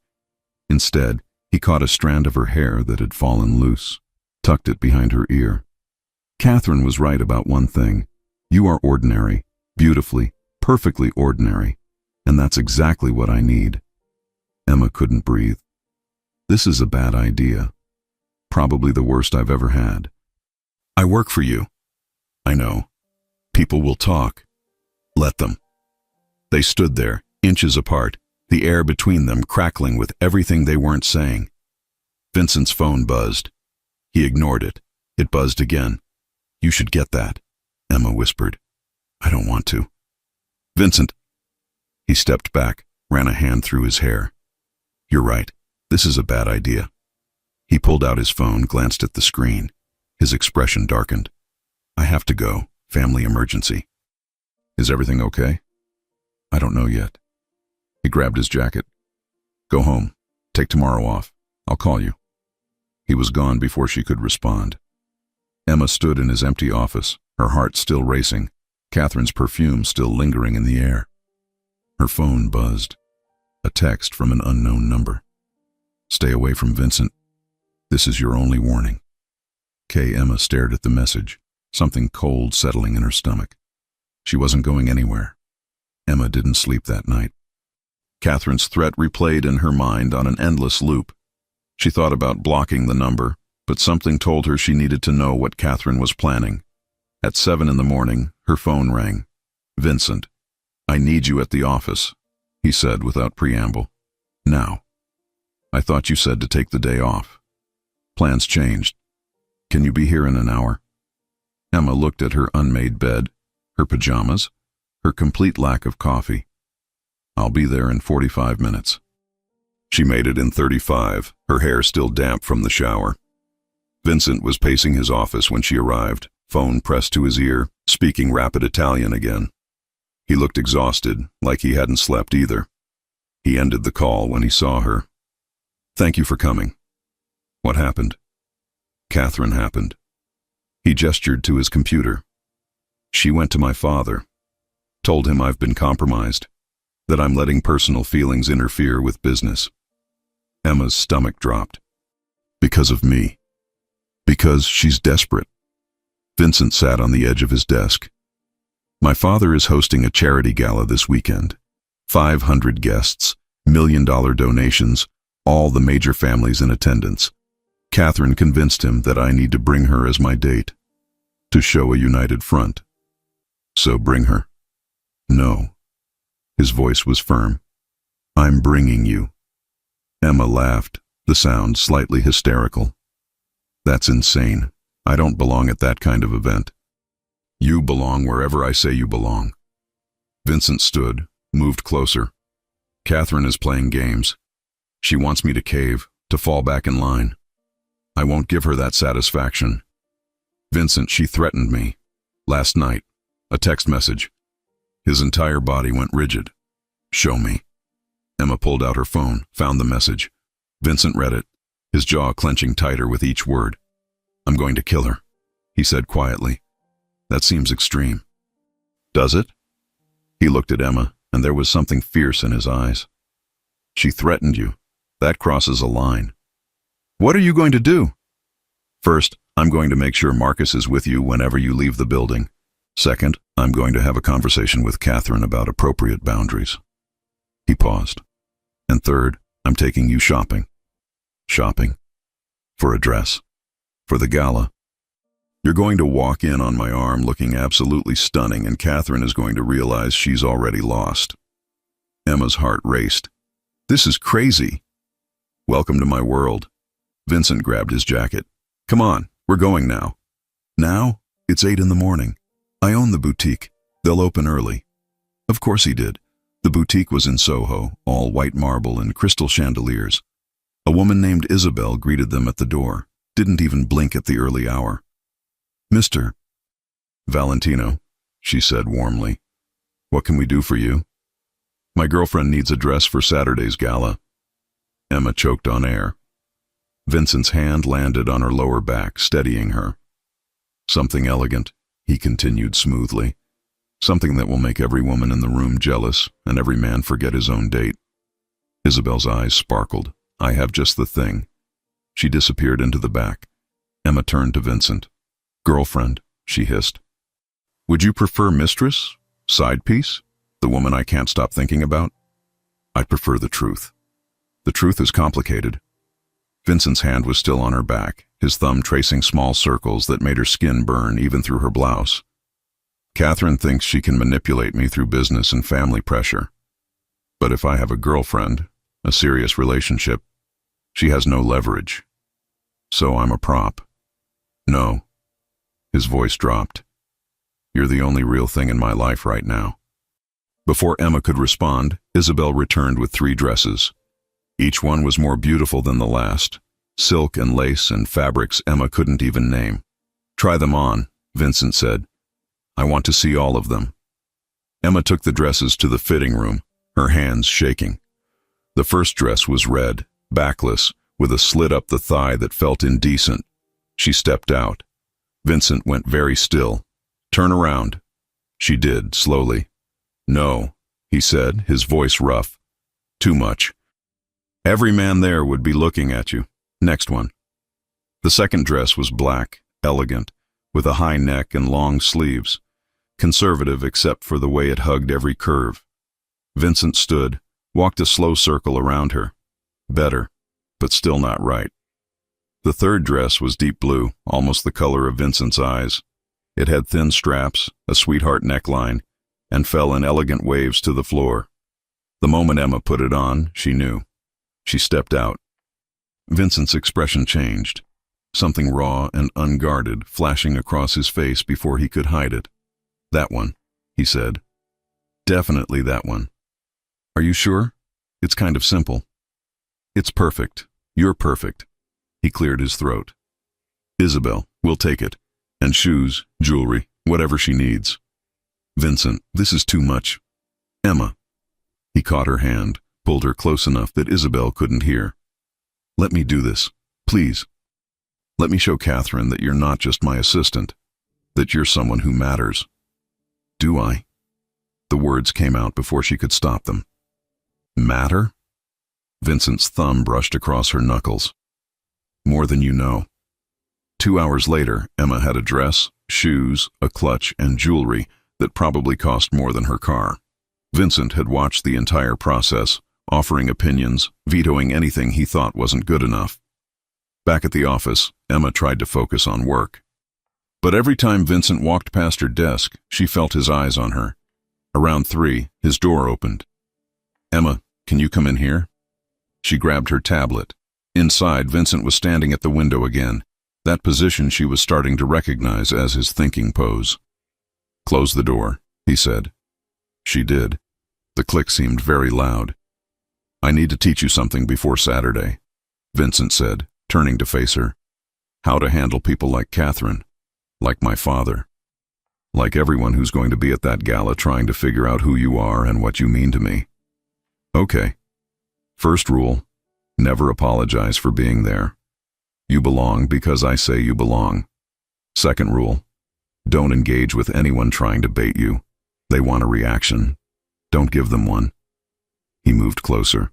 Instead, he caught a strand of her hair that had fallen loose, tucked it behind her ear. Catherine was right about one thing. You are ordinary, beautifully, perfectly ordinary, and that's exactly what I need. Emma couldn't breathe. This is a bad idea. Probably the worst I've ever had. I work for you. I know. People will talk. Let them. They stood there, inches apart, the air between them crackling with everything they weren't saying. Vincent's phone buzzed. He ignored it. It buzzed again. You should get that, Emma whispered. I don't want to. Vincent. He stepped back, ran a hand through his hair. You're right. This is a bad idea. He pulled out his phone, glanced at the screen. His expression darkened. I have to go. Family emergency. Is everything okay? I don't know yet. He grabbed his jacket. Go home. Take tomorrow off. I'll call you. He was gone before she could respond. Emma stood in his empty office, her heart still racing, Catherine's perfume still lingering in the air. Her phone buzzed. A text from an unknown number. Stay away from Vincent. This is your only warning. Emma stared at the message, something cold settling in her stomach. She wasn't going anywhere. Emma didn't sleep that night. Catherine's threat replayed in her mind on an endless loop. She thought about blocking the number, but something told her she needed to know what Catherine was planning. At 7 in the morning, her phone rang. Vincent. I need you at the office, he said without preamble. Now. I thought you said to take the day off. Plans changed. Can you be here in an hour? Emma looked at her unmade bed, her pajamas, her complete lack of coffee. I'll be there in 45 minutes. She made it in 35, her hair still damp from the shower. Vincent was pacing his office when she arrived, phone pressed to his ear, speaking rapid Italian again. He looked exhausted, like he hadn't slept either. He ended the call when he saw her. Thank you for coming. What happened? Catherine happened. He gestured to his computer. She went to my father, told him I've been compromised, that I'm letting personal feelings interfere with business. Emma's stomach dropped. Because of me. Because she's desperate. Vincent sat on the edge of his desk. My father is hosting a charity gala this weekend. 500 guests, $1 million donations, all the major families in attendance. Catherine convinced him that I need to bring her as my date, to show a united front. So bring her. No. His voice was firm. I'm bringing you. Emma laughed, the sound slightly hysterical. That's insane. I don't belong at that kind of event. You belong wherever I say you belong. Vincent stood, moved closer. Catherine is playing games. She wants me to cave, to fall back in line. I won't give her that satisfaction. Vincent, she threatened me. Last night, a text message. His entire body went rigid. Show me. Emma pulled out her phone, found the message. Vincent read it, his jaw clenching tighter with each word. I'm going to kill her, he said quietly. That seems extreme. Does it? He looked at Emma, and there was something fierce in his eyes. She threatened you. That crosses a line. What are you going to do? First, I'm going to make sure Marcus is with you whenever you leave the building. Second, I'm going to have a conversation with Catherine about appropriate boundaries. He paused. And third, I'm taking you shopping. Shopping? For a dress? For the gala? You're going to walk in on my arm looking absolutely stunning, and Catherine is going to realize she's already lost. Emma's heart raced. This is crazy. Welcome to my world. Vincent grabbed his jacket. Come on, we're going now. Now? It's 8 a.m. I own the boutique. They'll open early. Of course he did. The boutique was in Soho, all white marble and crystal chandeliers. A woman named Isabel greeted them at the door, didn't even blink at the early hour. Mr. Valentino, she said warmly. What can we do for you? My girlfriend needs a dress for Saturday's gala. Emma choked on air. Vincent's hand landed on her lower back, steadying her. Something elegant, he continued smoothly. Something that will make every woman in the room jealous and every man forget his own date. Isabel's eyes sparkled. I have just the thing. She disappeared into the back. Emma turned to Vincent. Girlfriend, she hissed. Would you prefer mistress? Side piece? The woman I can't stop thinking about? I prefer the truth. The truth is complicated. Vincent's hand was still on her back, his thumb tracing small circles that made her skin burn even through her blouse. Catherine thinks she can manipulate me through business and family pressure. But if I have a girlfriend, a serious relationship, she has no leverage. So I'm a prop. No. His voice dropped. You're the only real thing in my life right now. Before Emma could respond, Isabel returned with 3 dresses. Each one was more beautiful than the last. Silk and lace and fabrics Emma couldn't even name. Try them on, Vincent said. I want to see all of them. Emma took the dresses to the fitting room, her hands shaking. The first dress was red, backless, with a slit up the thigh that felt indecent. She stepped out. Vincent went very still. Turn around. She did, slowly. No, he said, his voice rough. Too much. Every man there would be looking at you. Next one. The second dress was black, elegant, with a high neck and long sleeves. Conservative except for the way it hugged every curve. Vincent stood, walked a slow circle around her. Better, but still not right. The third dress was deep blue, almost the color of Vincent's eyes. It had thin straps, a sweetheart neckline, and fell in elegant waves to the floor. The moment Emma put it on, she knew. She stepped out. Vincent's expression changed. something raw and unguarded flashing across his face before he could hide it. "That one," he said. "Definitely that one." "Are you sure? It's kind of simple." "It's perfect. You're perfect." He cleared his throat. "Isabel, we'll take it. And shoes, jewelry, whatever she needs." "Vincent, this is too much." "Emma." He caught her hand, pulled her close enough that Isabel couldn't hear. "Let me do this, please. Let me show Catherine that you're not just my assistant, that you're someone who matters." "Do I?" The words came out before she could stop them. "Matter?" Vincent's thumb brushed across her knuckles. "More than you know." 2 hours later, Emma had a dress, shoes, a clutch, and jewelry that probably cost more than her car. Vincent had watched the entire process, offering opinions, vetoing anything he thought wasn't good enough. Back at the office, Emma tried to focus on work. But every time Vincent walked past her desk, she felt his eyes on her. Around 3, his door opened. "Emma, can you come in here?" She grabbed her tablet. Inside, Vincent was standing at the window again, that position she was starting to recognize as his thinking pose. "Close the door," he said. She did. The click seemed very loud. "I need to teach you something before Saturday," Vincent said, turning to face her. "How to handle people like Catherine, like my father, like everyone who's going to be at that gala trying to figure out who you are and what you mean to me." "Okay. First rule, never apologize for being there. You belong because I say you belong. Second rule, don't engage with anyone trying to bait you. They want a reaction. Don't give them one." He moved closer.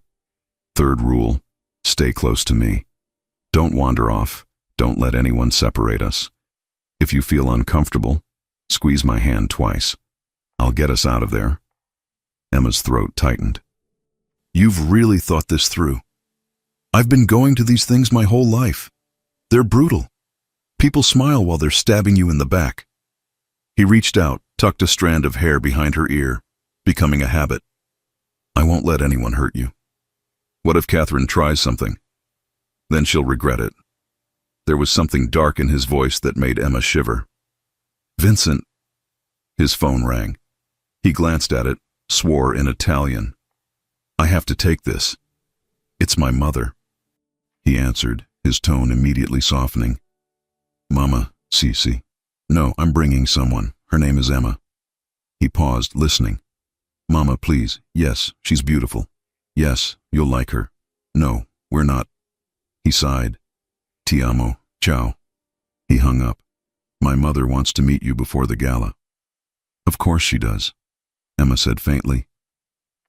"Third rule, stay close to me. Don't wander off. Don't let anyone separate us. If you feel uncomfortable, squeeze my hand twice. I'll get us out of there." Emma's throat tightened. "You've really thought this through. I've been going to these things my whole life. They're brutal. People smile while they're stabbing you in the back." He reached out, tucked a strand of hair behind her ear, becoming a habit. "I won't let anyone hurt you. What if Catherine tries something? Then she'll regret it." There was something dark in his voice that made Emma shiver. "Vincent." His phone rang. He glanced at it, swore in Italian. "I have to take this. It's my mother." He answered, his tone immediately softening. "Mama, Cece. No, I'm bringing someone. Her name is Emma." He paused, listening. "Mama, please. Yes, she's beautiful. Yes, you'll like her. No, we're not." He sighed. "Ti amo. Ciao." He hung up. "My mother wants to meet you before the gala." "Of course she does," Emma said faintly.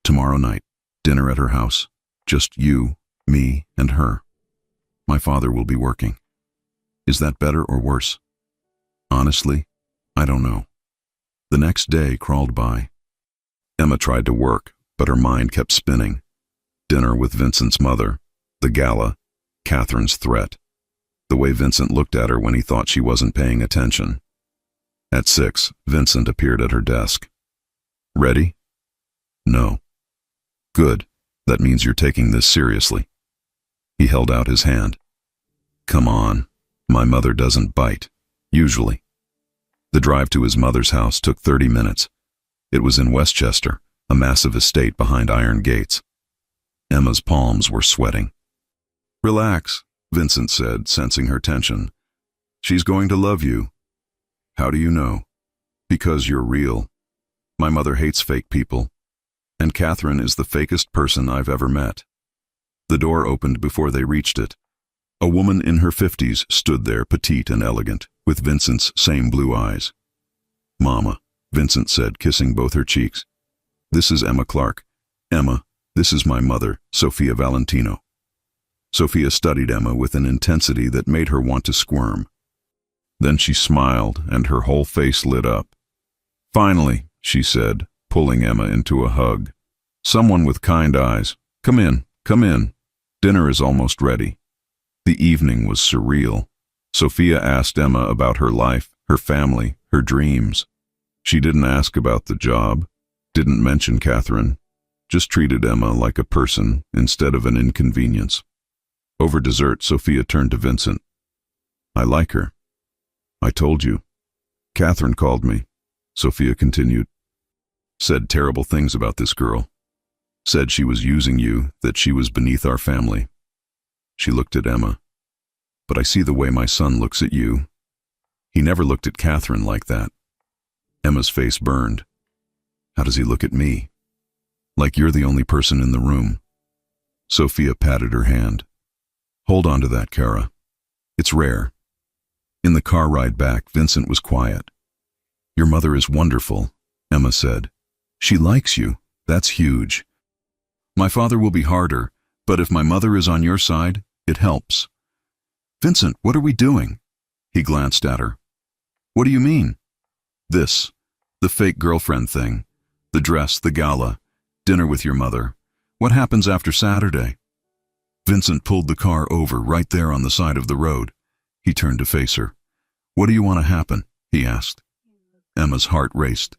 "Tomorrow night, dinner at her house. Just you, me, and her. My father will be working. Is that better or worse?" "Honestly, I don't know." The next day crawled by. Emma tried to work, but her mind kept spinning. Dinner with Vincent's mother, the gala, Catherine's threat, the way Vincent looked at her when he thought she wasn't paying attention. At 6, Vincent appeared at her desk. "Ready?" "No." "Good. That means you're taking this seriously." He held out his hand. "Come on. My mother doesn't bite. Usually." The drive to his mother's house took 30 minutes. It was in Westchester, a massive estate behind iron gates. Emma's palms were sweating. "Relax," Vincent said, sensing her tension. "She's going to love you." "How do you know?" "Because you're real. My mother hates fake people. And Catherine is the fakest person I've ever met." The door opened before they reached it. A woman in her 50s stood there, petite and elegant, with Vincent's same blue eyes. "Mama," Vincent said, kissing both her cheeks. "This is Emma Clark. Emma, this is my mother, Sophia Valentino." Sophia studied Emma with an intensity that made her want to squirm. Then she smiled, and her whole face lit up. "Finally," she said, pulling Emma into a hug. "Someone with kind eyes. Come in, come in. Dinner is almost ready." The evening was surreal. Sophia asked Emma about her life, her family, her dreams. She didn't ask about the job, didn't mention Catherine, just treated Emma like a person instead of an inconvenience. Over dessert, Sophia turned to Vincent. I like her. I told you. Catherine called me, Sophia continued. Said terrible things about this girl. Said she was using you, that she was beneath our family. She looked at Emma. But I see the way my son looks at you. He never looked at Catherine like that. Emma's face burned. How does he look at me? Like you're the only person in the room. Sophia patted her hand. Hold on to that, Kara. It's rare. In the car ride back, Vincent was quiet. Your mother is wonderful, Emma said. She likes you. That's huge. My father will be harder, but if my mother is on your side, it helps. Vincent, what are we doing? He glanced at her. What do you mean? This. The fake girlfriend thing. The dress, the gala. Dinner with your mother. What happens after Saturday? Vincent pulled the car over right there on the side of the road. He turned to face her. What do you want to happen? He asked. Emma's heart raced.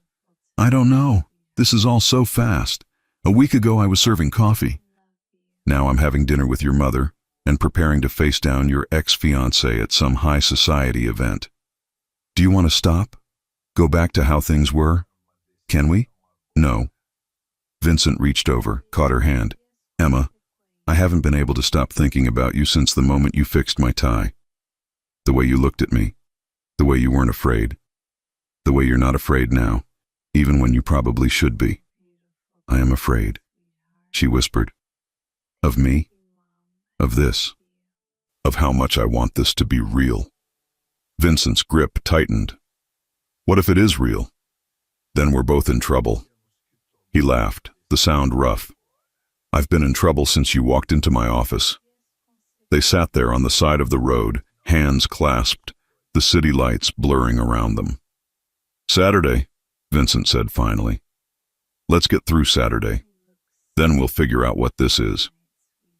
I don't know. This is all so fast. A week ago I was serving coffee. Now I'm having dinner with your mother and preparing to face down your ex-fiancé at some high society event. Do you want to stop? Go back to how things were? Can we? No. Vincent reached over, caught her hand. Emma, I haven't been able to stop thinking about you since the moment you fixed my tie. The way you looked at me. The way you weren't afraid. The way you're not afraid now, even when you probably should be. I am afraid, she whispered. Of me? Of this? Of how much I want this to be real. Vincent's grip tightened. What if it is real? Then we're both in trouble. He laughed, the sound rough. I've been in trouble since you walked into my office. They sat there on the side of the road, hands clasped, the city lights blurring around them. Saturday, Vincent said finally. Let's get through Saturday. Then we'll figure out what this is.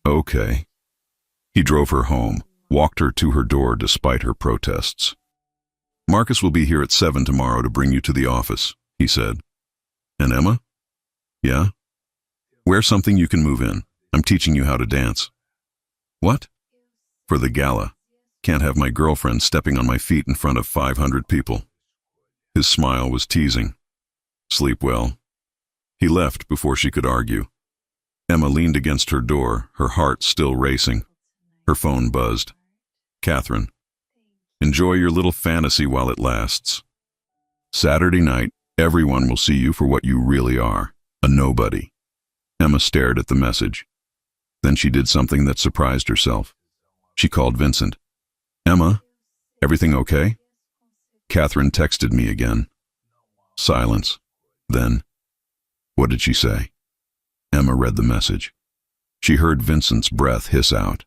Okay. He drove her home, walked her to her door despite her protests. Marcus will be here at 7 tomorrow to bring you to the office, he said. And Emma? Yeah? Wear something you can move in. I'm teaching you how to dance. What? For the gala. Can't have my girlfriend stepping on my feet in front of 500 people. His smile was teasing. Sleep well. He left before she could argue. Emma leaned against her door, her heart still racing. Her phone buzzed. Catherine. Enjoy your little fantasy while it lasts. Saturday night, everyone will see you for what you really are, a nobody. Emma stared at the message. Then she did something that surprised herself. She called Vincent. Emma, everything okay? Catherine texted me again. Silence. Then, what did she say? Emma read the message. She heard Vincent's breath hiss out.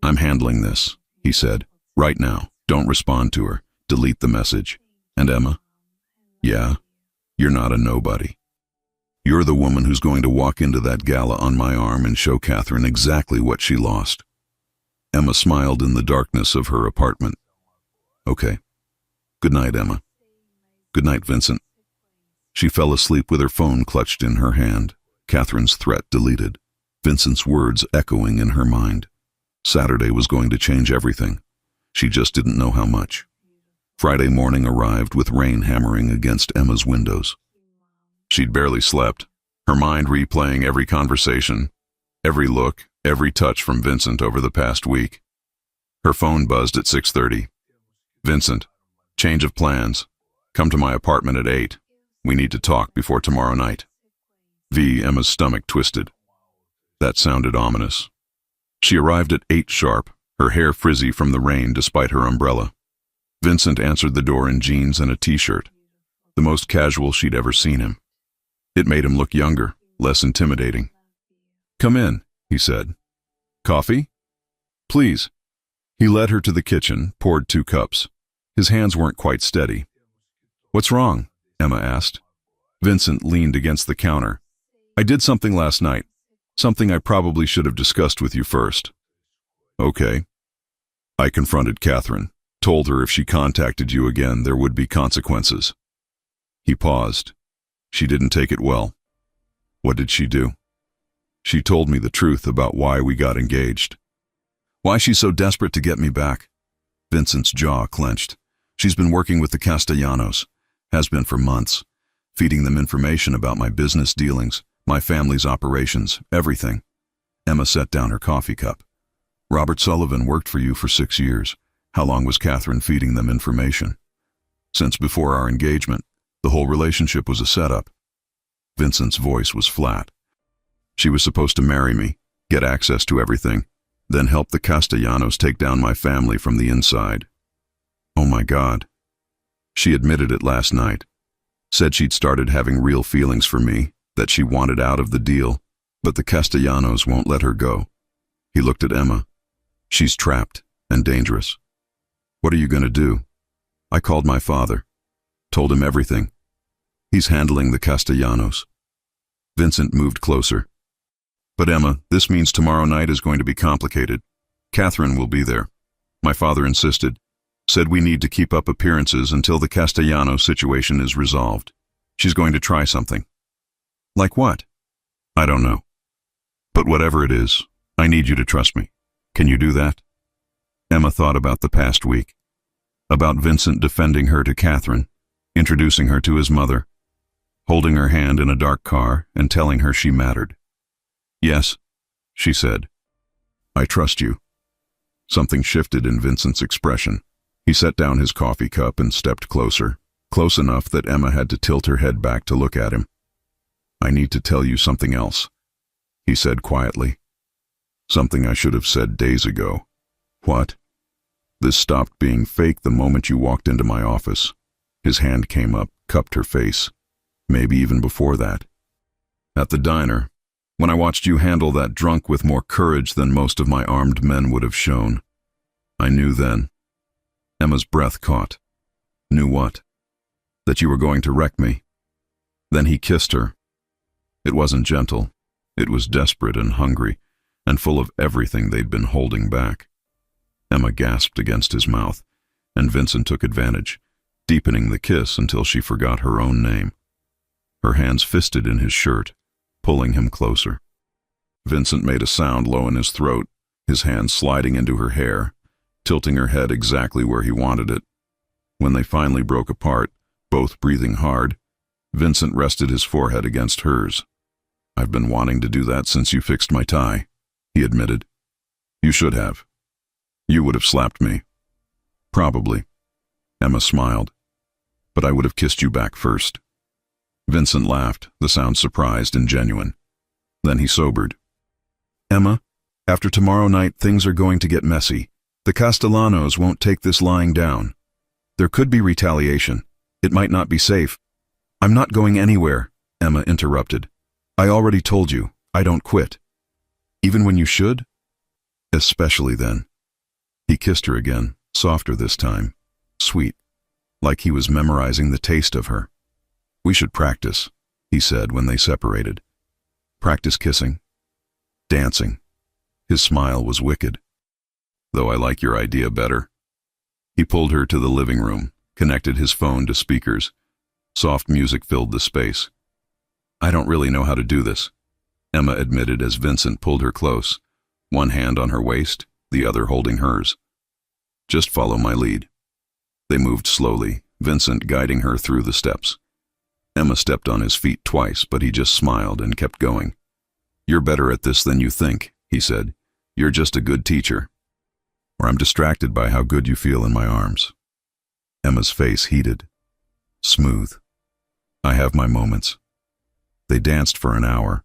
I'm handling this, he said. Right now. Don't respond to her. Delete the message. And Emma? Yeah, you're not a nobody. You're the woman who's going to walk into that gala on my arm and show Catherine exactly what she lost. Emma smiled in the darkness of her apartment. Okay. Good night, Emma. Good night, Vincent. She fell asleep with her phone clutched in her hand, Catherine's threat deleted, Vincent's words echoing in her mind. Saturday was going to change everything. She just didn't know how much. Friday morning arrived with rain hammering against Emma's windows. She'd barely slept, her mind replaying every conversation, every look, every touch from Vincent over the past week. Her phone buzzed at 6:30. Vincent, change of plans. Come to my apartment at 8. We need to talk before tomorrow night. Emma's stomach twisted. That sounded ominous. She arrived at 8 sharp, her hair frizzy from the rain despite her umbrella. Vincent answered the door in jeans and a t-shirt, the most casual she'd ever seen him. It made him look younger, less intimidating. Come in, he said. Coffee? Please. He led her to the kitchen, poured 2 cups. His hands weren't quite steady. What's wrong? Emma asked. Vincent leaned against the counter. I did something last night, something I probably should have discussed with you first. Okay. I confronted Catherine, told her if she contacted you again there would be consequences. He paused. She didn't take it well. What did she do? She told me the truth about why we got engaged. Why she's so desperate to get me back. Vincent's jaw clenched. She's been working with the Castellanos, has been for months, feeding them information about my business dealings, my family's operations, everything. Emma set down her coffee cup. Robert Sullivan worked for you for 6 years. How long was Catherine feeding them information? Since before our engagement, the whole relationship was a setup. Vincent's voice was flat. She was supposed to marry me, get access to everything, then help the Castellanos take down my family from the inside. Oh my God. She admitted it last night. Said she'd started having real feelings for me, that she wanted out of the deal, but the Castellanos won't let her go. He looked at Emma. She's trapped and dangerous. What are you going to do? I called my father. Told him everything. He's handling the Castellanos. Vincent moved closer. But Emma, this means tomorrow night is going to be complicated. Catherine will be there. My father insisted. Said we need to keep up appearances until the Castellano situation is resolved. She's going to try something. Like what? I don't know. But whatever it is, I need you to trust me. Can you do that? Emma thought about the past week. About Vincent defending her to Catherine, introducing her to his mother, holding her hand in a dark car and telling her she mattered. Yes, she said. I trust you. Something shifted in Vincent's expression. He set down his coffee cup and stepped closer, close enough that Emma had to tilt her head back to look at him. I need to tell you something else, he said quietly. Something I should have said days ago. What? This stopped being fake the moment you walked into my office. His hand came up, cupped her face. Maybe even before that. At the diner, when I watched you handle that drunk with more courage than most of my armed men would have shown. I knew then. Emma's breath caught. Knew what? That you were going to wreck me. Then he kissed her. It wasn't gentle. It was desperate and hungry, and full of everything they'd been holding back. Emma gasped against his mouth, and Vincent took advantage, deepening the kiss until she forgot her own name. Her hands fisted in his shirt, pulling him closer. Vincent made a sound low in his throat, his hands sliding into her hair, tilting her head exactly where he wanted it. When they finally broke apart, both breathing hard, Vincent rested his forehead against hers. I've been wanting to do that since you fixed my tie, he admitted. You should have. You would have slapped me. Probably. Emma smiled. But I would have kissed you back first. Vincent laughed, the sound surprised and genuine. Then he sobered. Emma, after tomorrow night things are going to get messy. The Castellanos won't take this lying down. There could be retaliation. It might not be safe. I'm not going anywhere, Emma interrupted. I already told you, I don't quit. Even when you should? Especially then. He kissed her again, softer this time, sweet, like he was memorizing the taste of her. We should practice, he said when they separated. Practice kissing. Dancing. His smile was wicked. Though I like your idea better. He pulled her to the living room, connected his phone to speakers. Soft music filled the space. I don't really know how to do this, Emma admitted as Vincent pulled her close, one hand on her waist, the other holding hers. Just follow my lead. They moved slowly, Vincent guiding her through the steps. Emma stepped on his feet twice, but he just smiled and kept going. You're better at this than you think, he said. You're just a good teacher. Or I'm distracted by how good you feel in my arms. Emma's face heated. Smooth. I have my moments. They danced for an hour,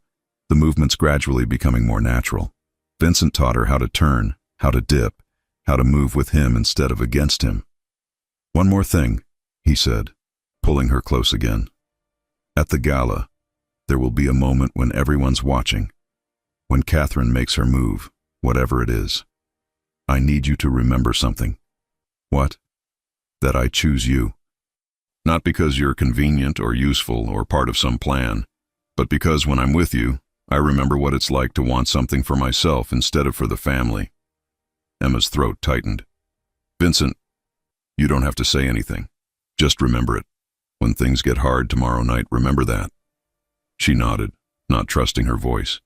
the movements gradually becoming more natural. Vincent taught her how to turn, how to dip, how to move with him instead of against him. One more thing, he said, pulling her close again. At the gala, there will be a moment when everyone's watching, when Catherine makes her move, whatever it is. I need you to remember something. What? That I choose you. Not because you're convenient or useful or part of some plan, but because when I'm with you, I remember what it's like to want something for myself instead of for the family. Emma's throat tightened. Vincent, you don't have to say anything. Just remember it. When things get hard tomorrow night, remember that. She nodded, not trusting her voice.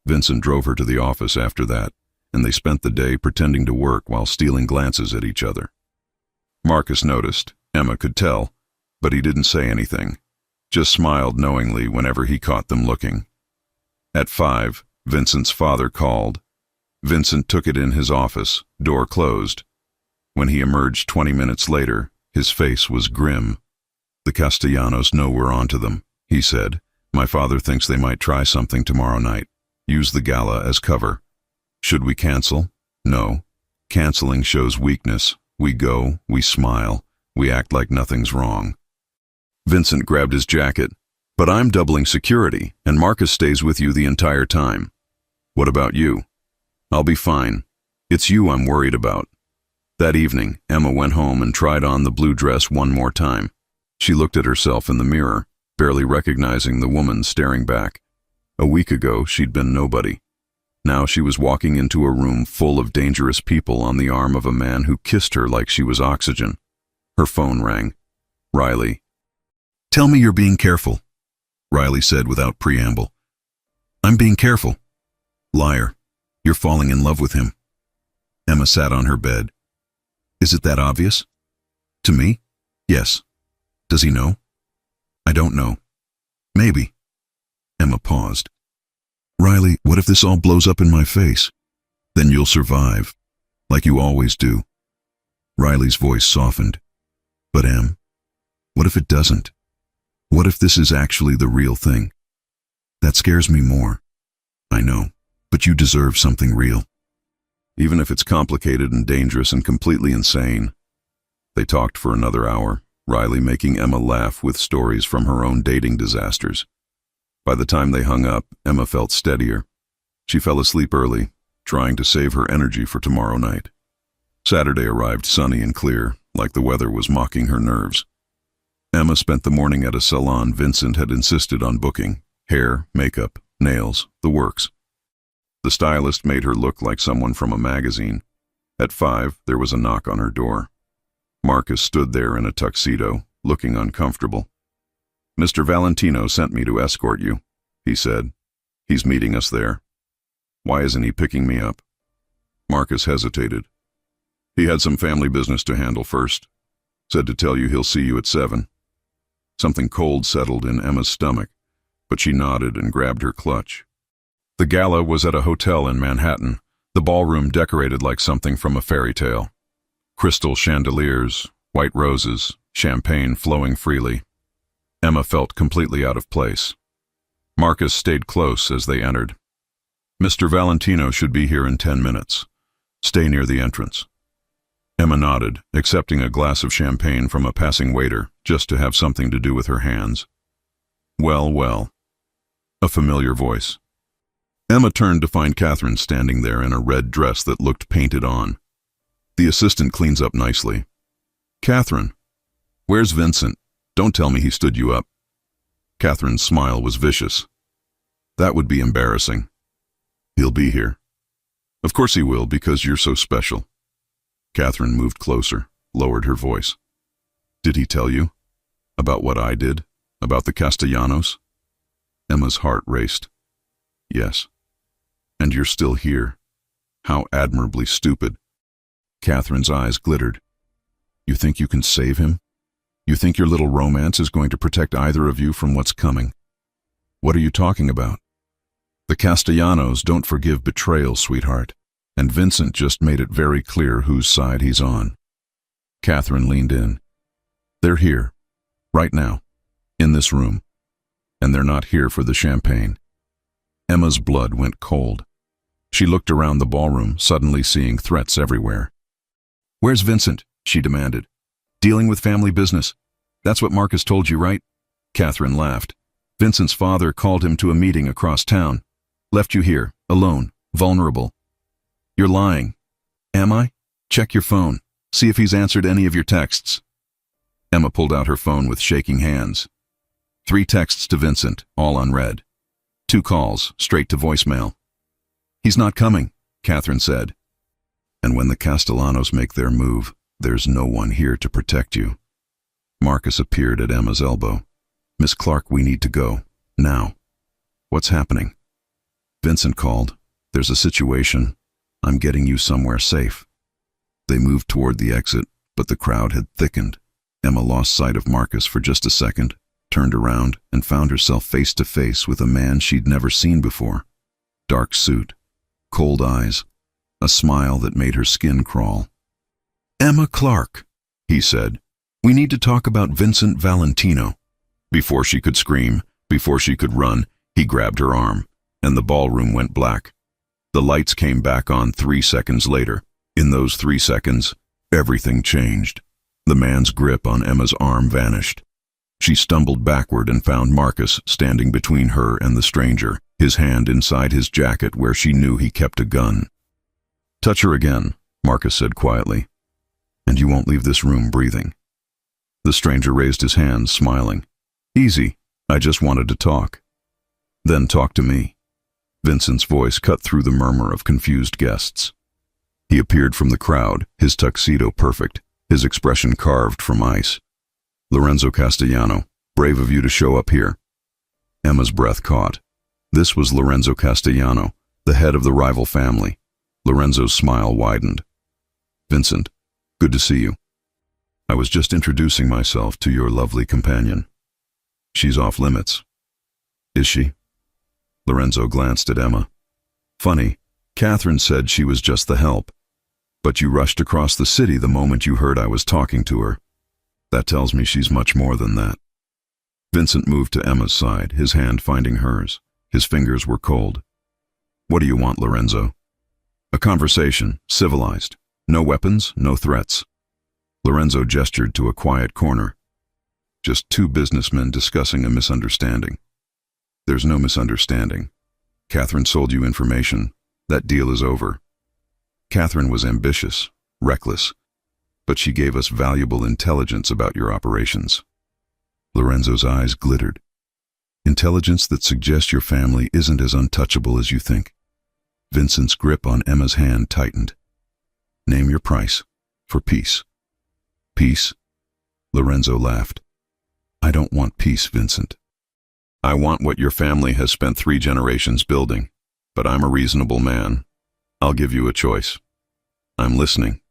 Vincent drove her to the office after that, and they spent the day pretending to work while stealing glances at each other. Marcus noticed, Emma could tell, but he didn't say anything, just smiled knowingly whenever he caught them looking. At 5, Vincent's father called. Vincent took it in his office, door closed. When he emerged 20 minutes later, his face was grim. "The Castellanos know we're onto them," he said. "My father thinks they might try something tomorrow night. Use the gala as cover. Should we cancel? No. Canceling shows weakness. We go, we smile, we act like nothing's wrong." Vincent grabbed his jacket. "But I'm doubling security, and Marcus stays with you the entire time." "What about you?" "I'll be fine. It's you I'm worried about." That evening, Emma went home and tried on the blue dress one more time. She looked at herself in the mirror, barely recognizing the woman staring back. A week ago, she'd been nobody. Now she was walking into a room full of dangerous people on the arm of a man who kissed her like she was oxygen. Her phone rang. Riley. "Tell me you're being careful," Riley said without preamble. "I'm being careful." "Liar. You're falling in love with him." Emma sat on her bed. "Is it that obvious?" "To me? Yes. Does he know?" "I don't know. Maybe." Emma paused. "Riley, what if this all blows up in my face? Then you'll survive, like you always do." Riley's voice softened. "But Em, what if it doesn't? What if this is actually the real thing? That scares me more." "I know, but you deserve something real." "Even if it's complicated and dangerous and completely insane." They talked for another hour, Riley making Emma laugh with stories from her own dating disasters. By the time they hung up, Emma felt steadier. She fell asleep early, trying to save her energy for tomorrow night. Saturday arrived sunny and clear, like the weather was mocking her nerves. Emma spent the morning at a salon Vincent had insisted on booking. Hair, makeup, nails, the works. The stylist made her look like someone from a magazine. At 5, there was a knock on her door. Marcus stood there in a tuxedo, looking uncomfortable. "Mr. Valentino sent me to escort you," he said. "He's meeting us there." "Why isn't he picking me up?" Marcus hesitated. "He had some family business to handle first. Said to tell you he'll see you at 7. Something cold settled in Emma's stomach, but she nodded and grabbed her clutch. The gala was at a hotel in Manhattan, the ballroom decorated like something from a fairy tale. Crystal chandeliers, white roses, champagne flowing freely. Emma felt completely out of place. Marcus stayed close as they entered. "Mr. Valentino should be here in 10 minutes. Stay near the entrance." Emma nodded, accepting a glass of champagne from a passing waiter, just to have something to do with her hands. "Well, well." A familiar voice. Emma turned to find Catherine standing there in a red dress that looked painted on. "The assistant cleans up nicely." "Catherine, where's Vincent? Don't tell me he stood you up." Catherine's smile was vicious. "That would be embarrassing." "He'll be here." "Of course he will, because you're so special." Catherine moved closer, lowered her voice. "Did he tell you? About what I did? About the Castellanos?" Emma's heart raced. "Yes." "And you're still here. How admirably stupid." Catherine's eyes glittered. "You think you can save him? You think your little romance is going to protect either of you from what's coming? What are you talking about? The Castellanos don't forgive betrayal, sweetheart, and Vincent just made it very clear whose side he's on." Catherine leaned in. "They're here, right now, in this room, and they're not here for the champagne." Emma's blood went cold. She looked around the ballroom, suddenly seeing threats everywhere. "Where's Vincent?" she demanded. "Dealing with family business. That's what Marcus told you, right?" Catherine laughed. "Vincent's father called him to a meeting across town. Left you here, alone, vulnerable." "You're lying." "Am I? Check your phone. See if he's answered any of your texts." Emma pulled out her phone with shaking hands. 3 texts to Vincent, all unread. 2 calls, straight to voicemail. "He's not coming," Catherine said. "And when the Castellanos make their move, there's no one here to protect you." Marcus appeared at Emma's elbow. "Miss Clark, we need to go. Now." "What's happening?" "Vincent called. There's a situation." I'm getting you somewhere safe." They moved toward the exit, but the crowd had thickened. Emma lost sight of Marcus for just a second, turned around, and found herself face to face with a man she'd never seen before. Dark suit, cold eyes, a smile that made her skin crawl. "Emma Clark," he said. "We need to talk about Vincent Valentino." Before she could scream, before she could run, he grabbed her arm, and the ballroom went black. The lights came back on 3 seconds later. In those 3 seconds, everything changed. The man's grip on Emma's arm vanished. She stumbled backward and found Marcus standing between her and the stranger, his hand inside his jacket where she knew he kept a gun. "Touch her again," Marcus said quietly, "and you won't leave this room breathing." The stranger raised his hand, smiling. "Easy, I just wanted to talk." "Then talk to me." Vincent's voice cut through the murmur of confused guests. He appeared from the crowd, his tuxedo perfect, his expression carved from ice. "Lorenzo Castellano, brave of you to show up here." Emma's breath caught. This was Lorenzo Castellano, the head of the rival family. Lorenzo's smile widened. "Vincent, good to see you. I was just introducing myself to your lovely companion. She's off limits." "Is she?" Lorenzo glanced at Emma. "Funny, Catherine said she was just the help. But you rushed across the city the moment you heard I was talking to her. That tells me she's much more than that." Vincent moved to Emma's side, his hand finding hers. His fingers were cold. "What do you want, Lorenzo?" "A conversation, civilized. No weapons, no threats." Lorenzo gestured to a quiet corner. "Just two businessmen discussing a misunderstanding." "There's no misunderstanding. Catherine sold you information. That deal is over. Catherine was ambitious, reckless, but she gave us valuable intelligence about your operations." Lorenzo's eyes glittered. "Intelligence that suggests your family isn't as untouchable as you think." Vincent's grip on Emma's hand tightened. "Name your price, for peace." "Peace?" Lorenzo laughed. "I don't want peace, Vincent. I want what your family has spent 3 generations building, but I'm a reasonable man. I'll give you a choice. I'm listening.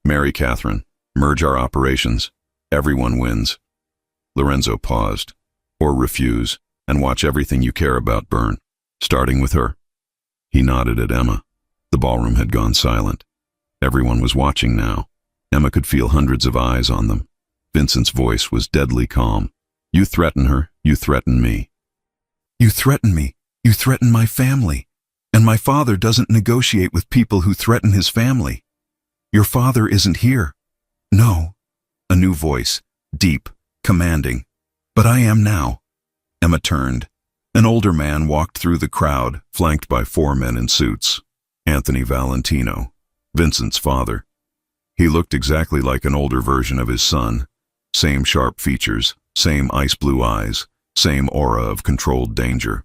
Marry Catherine, merge our operations, everyone wins." Lorenzo paused. "Or refuse, and watch everything you care about burn, starting with her." He nodded at Emma. The ballroom had gone silent. Everyone was watching now. Emma could feel hundreds of eyes on them. Vincent's voice was deadly calm. "You threaten her, you threaten me." "You threaten me, you threaten my family. And my father doesn't negotiate with people who threaten his family. Your father isn't here." "No." A new voice, deep, commanding. "But I am now." Emma turned. An older man walked through the crowd, flanked by 4 men in suits. Anthony Valentino, Vincent's father. He looked exactly like an older version of his son. Same sharp features, same ice-blue eyes, same aura of controlled danger.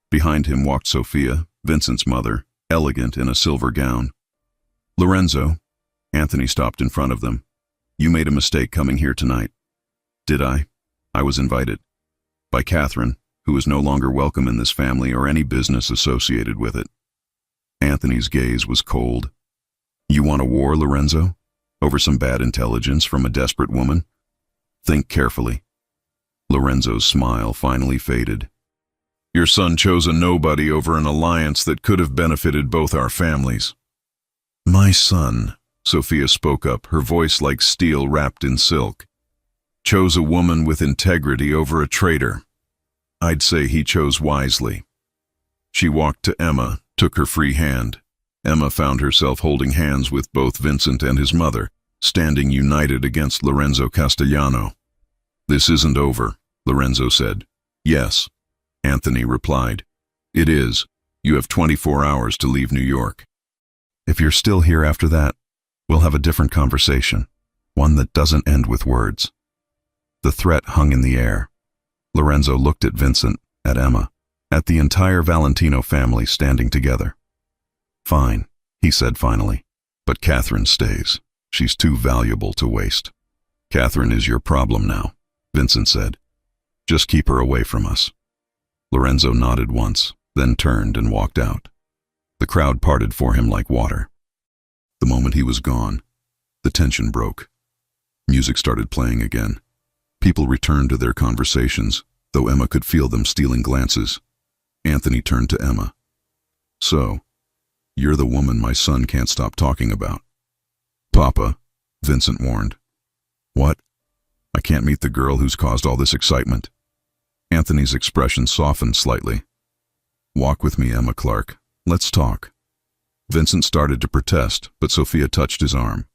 Behind him walked Sophia, Vincent's mother, elegant in a silver gown. "Lorenzo," Anthony stopped in front of them. "You made a mistake coming here tonight." "Did I?" "I was invited. By Catherine, who is no longer welcome in this family or any business associated with it." Anthony's gaze was cold. "You want a war, Lorenzo? Over some bad intelligence from a desperate woman? Think carefully." Lorenzo's smile finally faded. "Your son chose a nobody over an alliance that could have benefited both our families." "My son," Sophia spoke up, her voice like steel wrapped in silk, "chose a woman with integrity over a traitor. I'd say he chose wisely." She walked to Emma, took her free hand. Emma found herself holding hands with both Vincent and his mother, standing united against Lorenzo Castellano. "This isn't over," Lorenzo said. "Yes," Anthony replied. "It is. You have 24 hours to leave New York. If you're still here after that, we'll have a different conversation, one that doesn't end with words." The threat hung in the air. Lorenzo looked at Vincent, at Emma, at the entire Valentino family standing together. "Fine," he said finally, "but Catherine stays. She's too valuable to waste." "Catherine is your problem now," Vincent said. "Just keep her away from us." Lorenzo nodded once, then turned and walked out. The crowd parted for him like water. The moment he was gone, the tension broke. Music started playing again. People returned to their conversations, though Emma could feel them stealing glances. Anthony turned to Emma. "So, you're the woman my son can't stop talking about." "Papa," Vincent warned. "What?" "I can't meet the girl who's caused all this excitement." Anthony's expression softened slightly. "Walk with me, Emma Clark. Let's talk." Vincent started to protest, but Sophia touched his arm.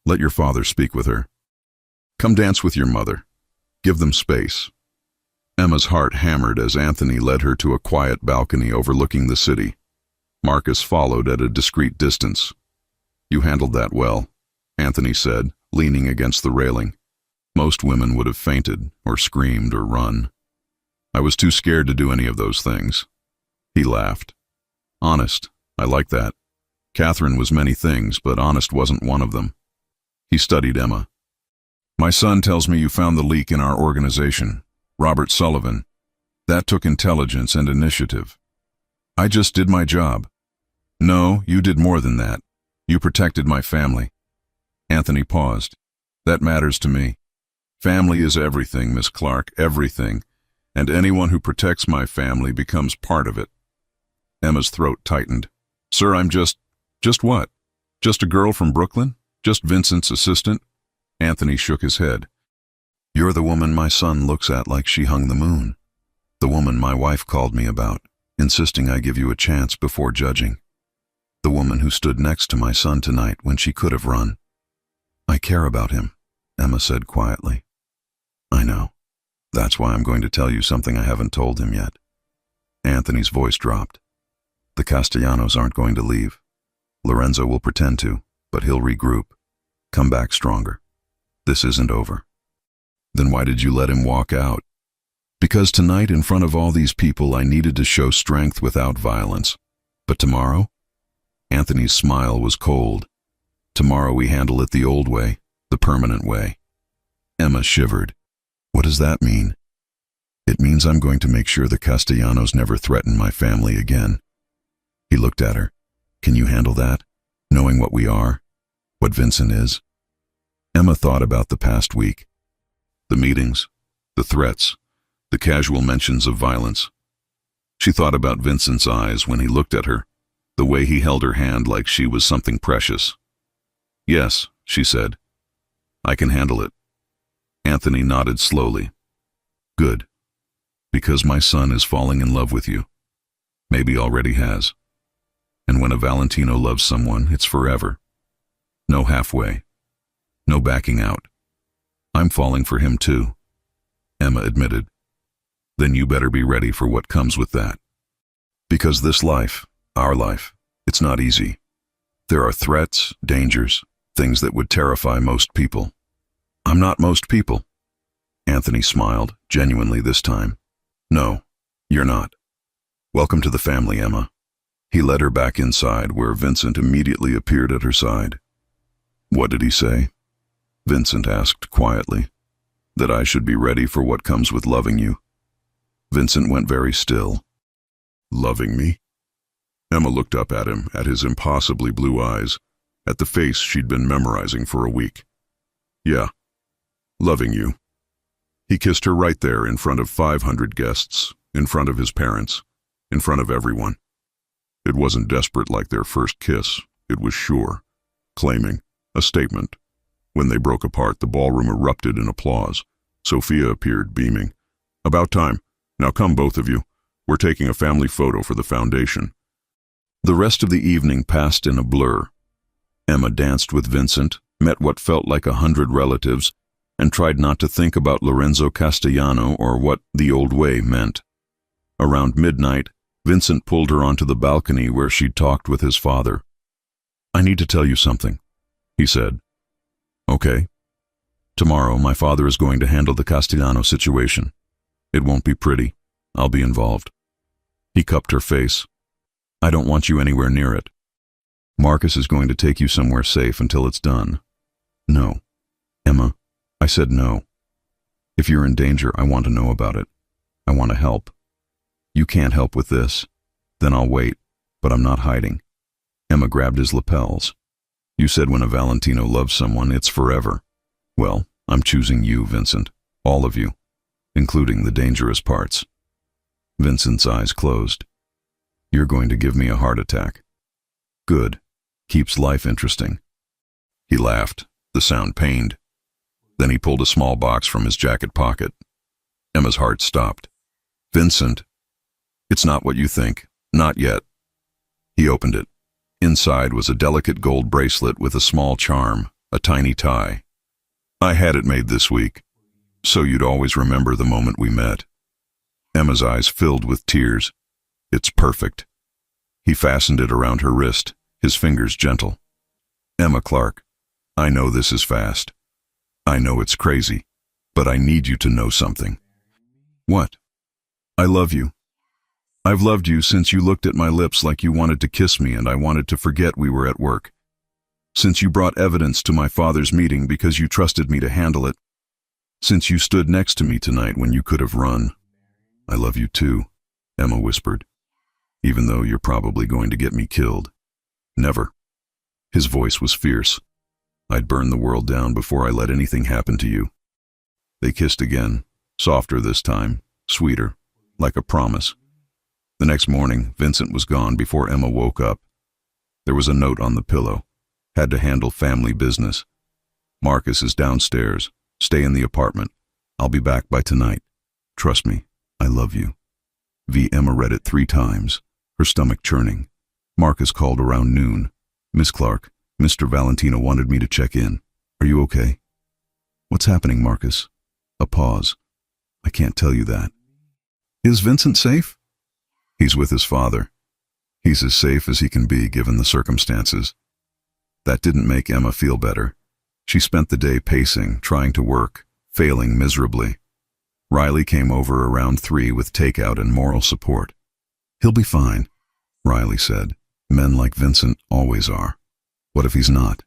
"Let your father speak with her. Come dance with your mother. Give them space." Emma's heart hammered as Anthony led her to a quiet balcony overlooking the city. Marcus followed at a discreet distance. "You handled that well," Anthony said, leaning against the railing. "Most women would have fainted, or screamed, or run. I was too scared to do any of those things." He laughed. "Honest, I like that. Catherine was many things, but honest wasn't one of them." He studied Emma. "My son tells me you found the leak in our organization, Robert Sullivan. That took intelligence and initiative. I just did my job." "No, you did more than that. You protected my family." Anthony paused. "That matters to me. Family is everything, Miss Clark, everything, and anyone who protects my family becomes part of it." Emma's throat tightened. "Sir, I'm just what? Just a girl from Brooklyn? Just Vincent's assistant?" Anthony shook his head. "You're the woman my son looks at like she hung the moon. The woman my wife called me about, insisting I give you a chance before judging. The woman who stood next to my son tonight when she could have run." "I care about him," Emma said quietly. "I know. That's why I'm going to tell you something I haven't told him yet." Anthony's voice dropped. "The Castellanos aren't going to leave. Lorenzo will pretend to, but he'll regroup, come back stronger. This isn't over." "Then why did you let him walk out?" "Because tonight, in front of all these people, I needed to show strength without violence. But tomorrow?" Anthony's smile was cold. "Tomorrow we handle it the old way, the permanent way." Emma shivered. "What does that mean?" "It means I'm going to make sure the Castellanos never threaten my family again." He looked at her. "Can you handle that, knowing what we are, what Vincent is?" Emma thought about the past week. The meetings, the threats, the casual mentions of violence. She thought about Vincent's eyes when he looked at her, the way he held her hand like she was something precious. "Yes," she said. "I can handle it." Anthony nodded slowly. "Good. Because my son is falling in love with you. Maybe already has. And when a Valentino loves someone, it's forever. No halfway. No backing out. I'm falling for him too," Emma admitted. "Then you better be ready for what comes with that. Because this life, our life, it's not easy. There are threats, dangers, things that would terrify most people. I'm not most people." Anthony smiled, genuinely this time. "No, you're not. Welcome to the family, Emma." He led her back inside, where Vincent immediately appeared at her side. "What did he say?" Vincent asked quietly. "That I should be ready for what comes with loving you." Vincent went very still. "Loving me?" Emma looked up at him, at his impossibly blue eyes, at the face she'd been memorizing for a week. "Yeah, loving you." He kissed her right there in front of 500 guests, in front of his parents, in front of everyone. It wasn't desperate like their first kiss. It was sure, claiming, a statement. When they broke apart, the ballroom erupted in applause. Sophia appeared, beaming. "About time. Now come, both of you. We're taking a family photo for the foundation." The rest of the evening passed in a blur. Emma danced with Vincent, met what felt like 100 relatives, and tried not to think about Lorenzo Castellano or what the old way meant. Around midnight, Vincent pulled her onto the balcony where she'd talked with his father. "I need to tell you something," he said. "Okay. Tomorrow, my father is going to handle the Castellano situation. It won't be pretty. I'll be involved." He cupped her face. "I don't want you anywhere near it. Marcus is going to take you somewhere safe until it's done." "No. Emma, I said no. If you're in danger, I want to know about it. I want to help. You can't help with this. Then I'll wait, But I'm not hiding. Emma grabbed his lapels. You said when a Valentino loves someone, it's forever. Well, I'm choosing you, Vincent. All of you, including the dangerous parts. Vincent's eyes closed. You're going to give me a heart attack. Good. Keeps life interesting. He laughed. The sound pained. Then he pulled a small box from his jacket pocket. Emma's heart stopped. Vincent, it's not what you think. Not yet. He opened it. Inside was a delicate gold bracelet with a small charm, a tiny tie. I had it made this week, so you'd always remember the moment we met. Emma's eyes filled with tears. It's perfect. He fastened it around her wrist, his fingers gentle. Emma Clark, I know this is fast. I know it's crazy, but I need you to know something. What? I love you. I've loved you since you looked at my lips like you wanted to kiss me and I wanted to forget we were at work. Since you brought evidence to my father's meeting because you trusted me to handle it. Since you stood next to me tonight when you could have run. I love you too, Emma whispered. Even though you're probably going to get me killed. Never. His voice was fierce. I'd burn the world down before I let anything happen to you. They kissed again, softer this time, sweeter, like a promise. The next morning, Vincent was gone before Emma woke up. There was a note on the pillow. Had to handle family business. Marcus is downstairs. Stay in the apartment. I'll be back by tonight. Trust me, I love you. Emma read it 3 times, her stomach churning. Marcus called around noon. Miss Clark, Mr. Valentino wanted me to check in. Are you okay? What's happening, Marcus? A pause. I can't tell you that. Is Vincent safe? He's with his father. He's as safe as he can be given the circumstances. That didn't make Emma feel better. She spent the day pacing, trying to work, failing miserably. Riley came over around 3 with takeout and moral support. He'll be fine, Riley said. Men like Vincent always are. What if he's not?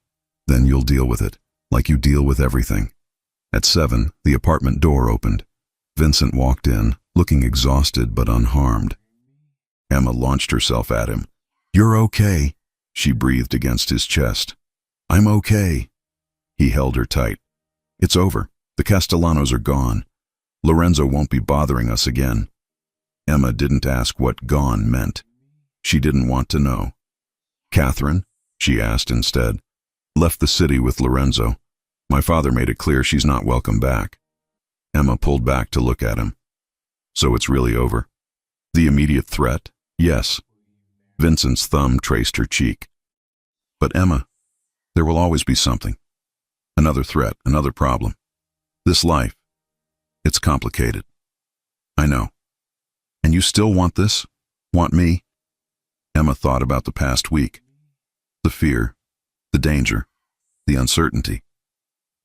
Then you'll deal with it, like you deal with everything. At 7, the apartment door opened. Vincent walked in, looking exhausted but unharmed. Emma launched herself at him. You're okay, she breathed against his chest. I'm okay. He held her tight. It's over. The Castellanos are gone. Lorenzo won't be bothering us again. Emma didn't ask what gone meant. She didn't want to know. Catherine, she asked instead, left the city with Lorenzo. My father made it clear she's not welcome back. Emma pulled back to look at him. So it's really over. The immediate threat? Yes. Vincent's thumb traced her cheek. But Emma, there will always be something. Another threat, another problem. This life, it's complicated. I know. And you still want this? Want me? Emma thought about the past week. The fear, the danger, the uncertainty.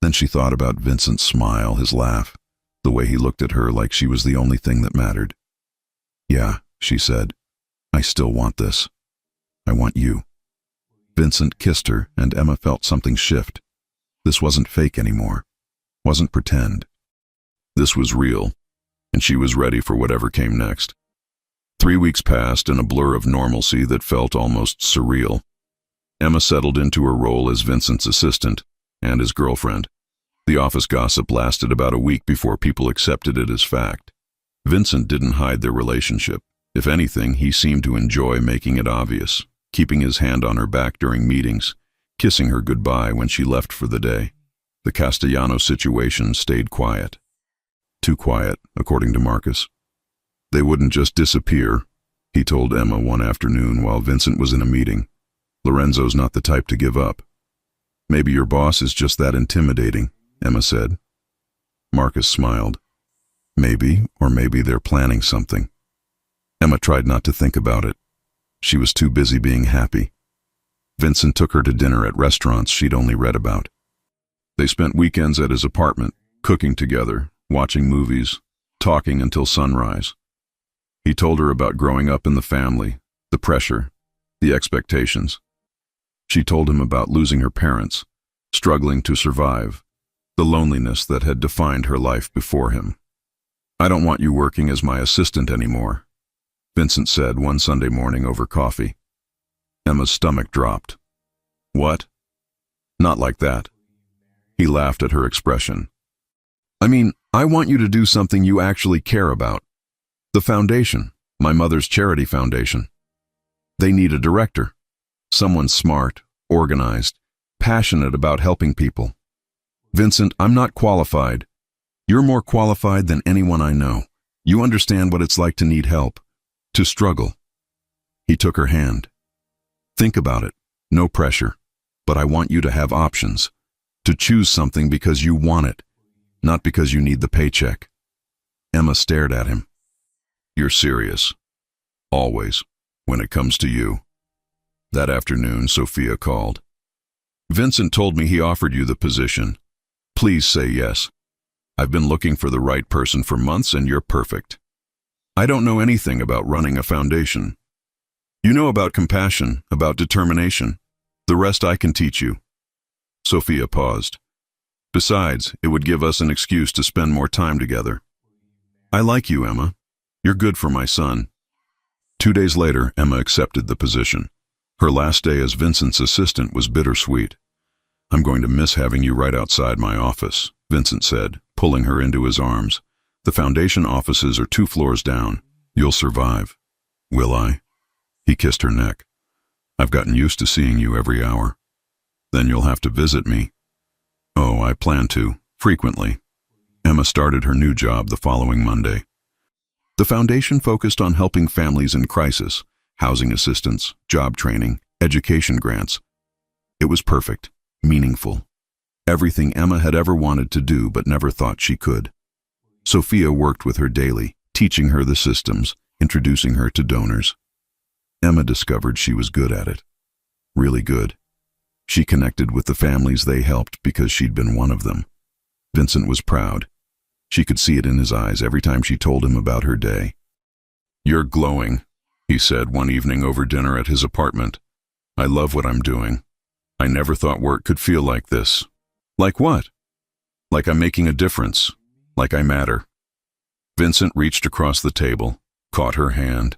Then she thought about Vincent's smile, his laugh, the way he looked at her like she was the only thing that mattered. Yeah, she said. I still want this. I want you. Vincent kissed her, and Emma felt something shift. This wasn't fake anymore. Wasn't pretend. This was real, and she was ready for whatever came next. 3 weeks passed in a blur of normalcy that felt almost surreal. Emma settled into her role as Vincent's assistant and his girlfriend. The office gossip lasted about a week before people accepted it as fact. Vincent didn't hide their relationship. If anything, he seemed to enjoy making it obvious, keeping his hand on her back during meetings, kissing her goodbye when she left for the day. The Castellano situation stayed quiet. Too quiet, according to Marcus. They wouldn't just disappear, he told Emma one afternoon while Vincent was in a meeting. Lorenzo's not the type to give up. Maybe your boss is just that intimidating, Emma said. Marcus smiled. Maybe, or maybe they're planning something. Emma tried not to think about it. She was too busy being happy. Vincent took her to dinner at restaurants she'd only read about. They spent weekends at his apartment, cooking together, watching movies, talking until sunrise. He told her about growing up in the family, the pressure, the expectations. She told him about losing her parents, struggling to survive, the loneliness that had defined her life before him. I don't want you working as my assistant anymore, Vincent said one Sunday morning over coffee. Emma's stomach dropped. What? Not like that. He laughed at her expression. I mean, I want you to do something you actually care about. The foundation, my mother's charity foundation. They need a director. Someone smart, organized, passionate about helping people. Vincent, I'm not qualified. You're more qualified than anyone I know. You understand what it's like to need help, to struggle. He took her hand. Think about it. No pressure. But I want you to have options. To choose something because you want it, not because you need the paycheck. Emma stared at him. You're serious. Always, when it comes to you. That afternoon, Sophia called. Vincent told me he offered you the position. Please say yes. I've been looking for the right person for months and you're perfect. I don't know anything about running a foundation. You know about compassion, about determination. The rest I can teach you. Sophia paused. Besides, it would give us an excuse to spend more time together. I like you, Emma. You're good for my son. 2 days later, Emma accepted the position. Her last day as Vincent's assistant was bittersweet. I'm going to miss having you right outside my office, Vincent said, pulling her into his arms. The foundation offices are 2 floors down. You'll survive. Will I? He kissed her neck. I've gotten used to seeing you every hour. Then you'll have to visit me. Oh, I plan to, frequently. Emma started her new job the following Monday. The foundation focused on helping families in crisis, housing assistance, job training, education grants. It was perfect, meaningful. Everything Emma had ever wanted to do but never thought she could. Sophia worked with her daily, teaching her the systems, introducing her to donors. Emma discovered she was good at it. Really good. She connected with the families they helped because she'd been one of them. Vincent was proud. She could see it in his eyes every time she told him about her day. You're glowing, he said one evening over dinner at his apartment. I love what I'm doing. I never thought work could feel like this. Like what? Like I'm making a difference. Like I matter. Vincent reached across the table, caught her hand.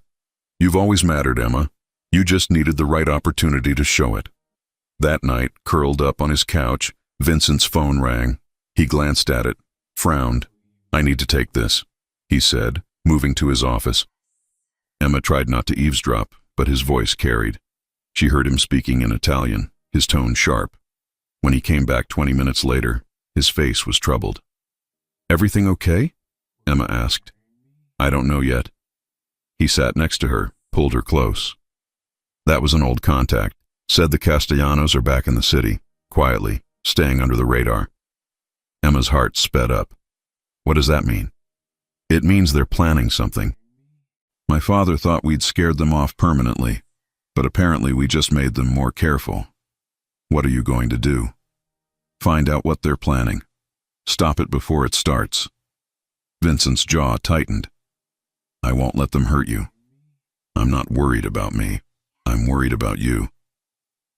You've always mattered, Emma. You just needed the right opportunity to show it. That night, curled up on his couch, Vincent's phone rang. He glanced at it, frowned. I need to take this, he said, moving to his office. Emma tried not to eavesdrop, but his voice carried. She heard him speaking in Italian, his tone sharp. When he came back 20 minutes later, his face was troubled. Everything okay? Emma asked. I don't know yet. He sat next to her, pulled her close. That was an old contact. Said the Castellanos are back in the city, quietly, staying under the radar. Emma's heart sped up. What does that mean? It means they're planning something. My father thought we'd scared them off permanently, but apparently we just made them more careful. What are you going to do? Find out what they're planning. Stop it before it starts. Vincent's jaw tightened. I won't let them hurt you. I'm not worried about me. I'm worried about you.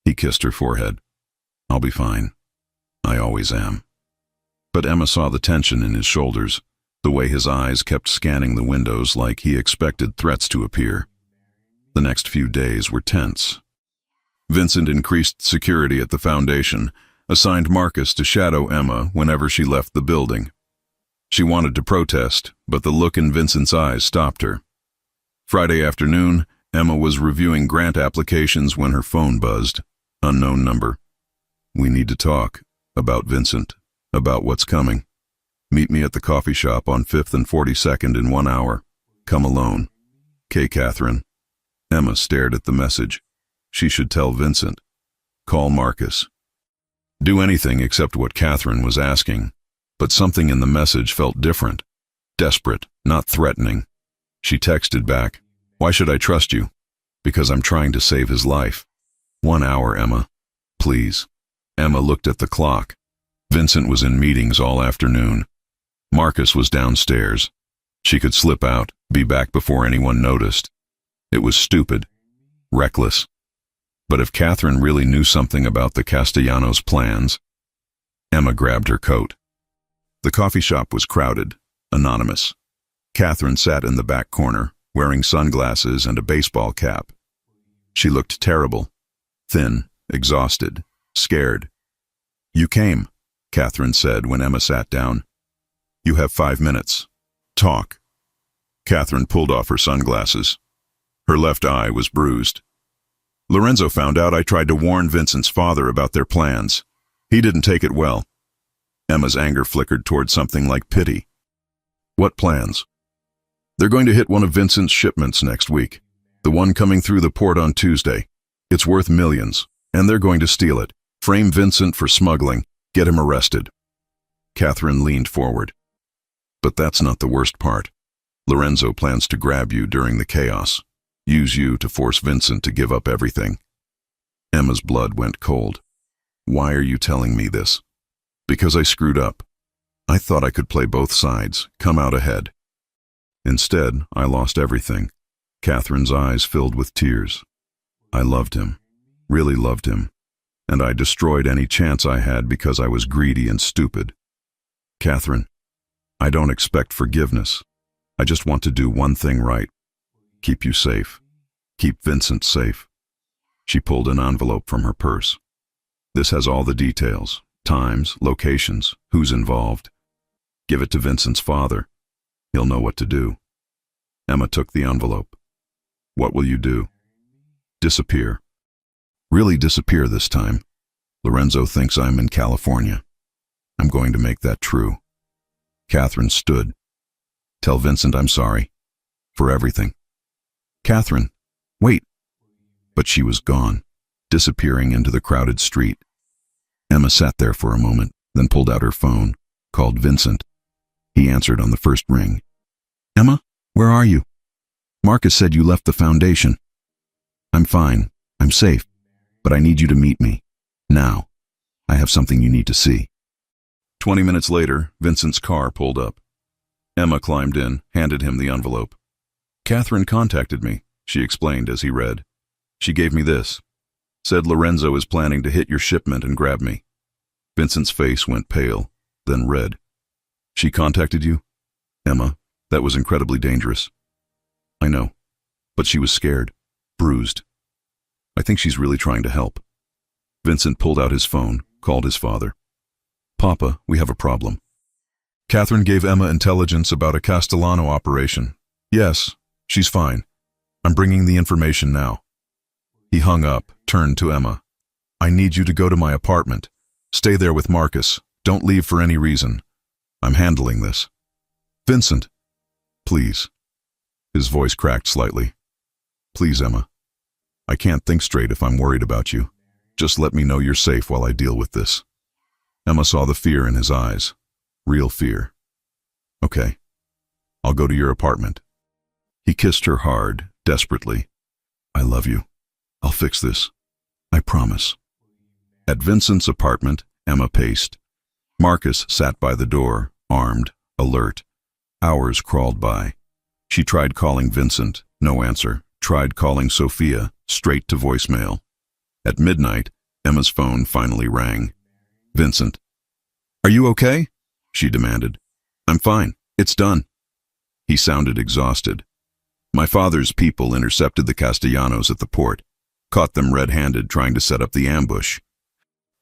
He kissed her forehead. I'll be fine. I always am. But Emma saw the tension in his shoulders, the way his eyes kept scanning the windows like he expected threats to appear. The next few days were tense. Vincent increased security at the foundation, assigned Marcus to shadow Emma whenever she left the building. She wanted to protest, but the look in Vincent's eyes stopped her. Friday afternoon, Emma was reviewing grant applications when her phone buzzed. Unknown number. We need to talk. About Vincent. About what's coming. Meet me at the coffee shop on 5th and 42nd in 1 hour. Come alone. K. Catherine. Emma stared at the message. She should tell Vincent. Call Marcus. Do anything except what Catherine was asking. But something in the message felt different. Desperate, not threatening. She texted back. Why should I trust you? Because I'm trying to save his life. 1 hour, Emma. Please. Emma looked at the clock. Vincent was in meetings all afternoon. Marcus was downstairs. She could slip out, be back before anyone noticed. It was stupid. Reckless. But if Catherine really knew something about the Castellanos' plans... Emma grabbed her coat. The coffee shop was crowded, anonymous. Catherine sat in the back corner, wearing sunglasses and a baseball cap. She looked terrible, thin, exhausted, scared. "You came," Catherine said when Emma sat down. "You have 5 minutes. Talk." Catherine pulled off her sunglasses. Her left eye was bruised. "Lorenzo found out I tried to warn Vincent's father about their plans. He didn't take it well." Emma's anger flickered toward something like pity. "What plans?" "They're going to hit one of Vincent's shipments next week. The one coming through the port on Tuesday. It's worth millions, and they're going to steal it, frame Vincent for smuggling, get him arrested." Catherine leaned forward. "But that's not the worst part. Lorenzo plans to grab you during the chaos, use you to force Vincent to give up everything." Emma's blood went cold. "Why are you telling me this?" "Because I screwed up. I thought I could play both sides, come out ahead. Instead, I lost everything." Catherine's eyes filled with tears. "I loved him, really loved him, and I destroyed any chance I had because I was greedy and stupid. Catherine, I don't expect forgiveness. I just want to do one thing right. Keep you safe. Keep Vincent safe." She pulled an envelope from her purse. "This has all the details, times, locations, who's involved. Give it to Vincent's father. He'll know what to do." Emma took the envelope. "What will you do?" "Disappear. Really disappear this time. Lorenzo thinks I'm in California. I'm going to make that true." Catherine stood. "Tell Vincent I'm sorry. For everything." "Catherine, wait." But she was gone, disappearing into the crowded street. Emma sat there for a moment, then pulled out her phone, called Vincent. He answered on the first ring. "Emma, where are you? Marcus said you left the foundation." "I'm fine. I'm safe. But I need you to meet me. Now. I have something you need to see." 20 minutes later, Vincent's car pulled up. Emma climbed in, handed him the envelope. "Catherine contacted me," she explained as he read. "She gave me this. Said Lorenzo is planning to hit your shipment and grab me." Vincent's face went pale, then red. "She contacted you?" "Emma, that was incredibly dangerous." "I know, but she was scared, bruised. I think she's really trying to help." Vincent pulled out his phone, called his father. "Papa, we have a problem." Catherine gave Emma intelligence about a Castellano operation. "Yes, she's fine. I'm bringing the information now." He hung up, turned to Emma. "I need you to go to my apartment. Stay there with Marcus. Don't leave for any reason. I'm handling this." "Vincent, please." His voice cracked slightly. "Please, Emma. I can't think straight if I'm worried about you. Just let me know you're safe while I deal with this." Emma saw the fear in his eyes. Real fear. "Okay. I'll go to your apartment." He kissed her hard, desperately. "I love you. I'll fix this. I promise." At Vincent's apartment, Emma paced. Marcus sat by the door, armed, alert. Hours crawled by. She tried calling Vincent, no answer. Tried calling Sophia, straight to voicemail. At midnight, Emma's phone finally rang. "Vincent." "Are you okay?" she demanded. "I'm fine. It's done." He sounded exhausted. "My father's people intercepted the Castellanos at the port. Caught them red-handed trying to set up the ambush.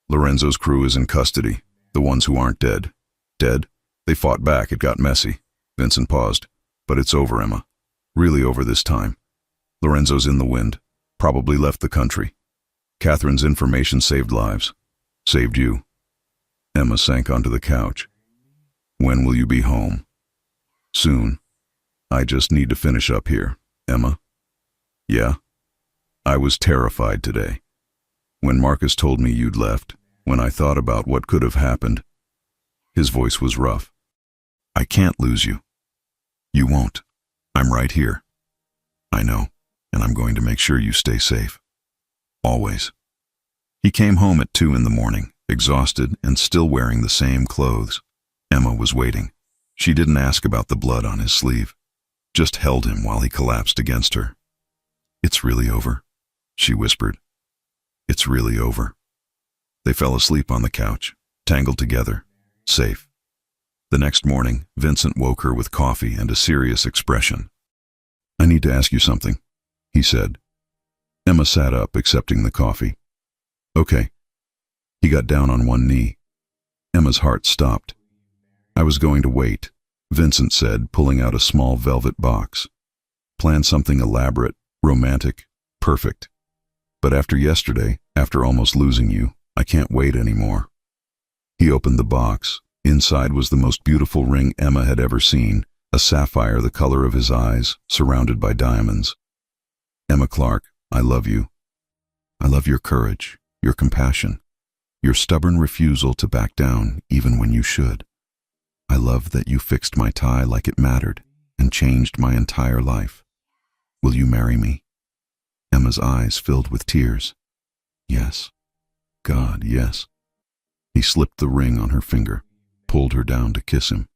Lorenzo's crew is in custody, the ones who aren't dead." "Dead?" "They fought back. It got messy." Vincent paused. "But it's over, Emma. Really over this time. Lorenzo's in the wind. Probably left the country. Catherine's information saved lives. Saved you." Emma sank onto the couch. "When will you be home?" "Soon. I just need to finish up here." "Emma?" "Yeah?" "I was terrified today. When Marcus told me you'd left, when I thought about what could have happened." His voice was rough. "I can't lose you." "You won't. I'm right here." "I know, and I'm going to make sure you stay safe. Always." He came home at 2 in the morning, exhausted and still wearing the same clothes. Emma was waiting. She didn't ask about the blood on his sleeve, just held him while he collapsed against her. "It's really over," she whispered. "It's really over." They fell asleep on the couch, tangled together, safe. The next morning, Vincent woke her with coffee and a serious expression. "I need to ask you something," he said. Emma sat up, accepting the coffee. Okay. He got down on one knee. Emma's heart stopped. I was going to wait, Vincent said, pulling out a small velvet box. Plan something elaborate, romantic, perfect. But after yesterday, after almost losing you, I can't wait anymore. He opened the box. Inside was the most beautiful ring Emma had ever seen, a sapphire the color of his eyes, surrounded by diamonds. Emma Clark, I love you. I love your courage, your compassion, your stubborn refusal to back down even when you should. I love that you fixed my tie like it mattered and changed my entire life. Will you marry me? Emma's eyes filled with tears. Yes. God, yes. He slipped the ring on her finger, pulled her down to kiss him.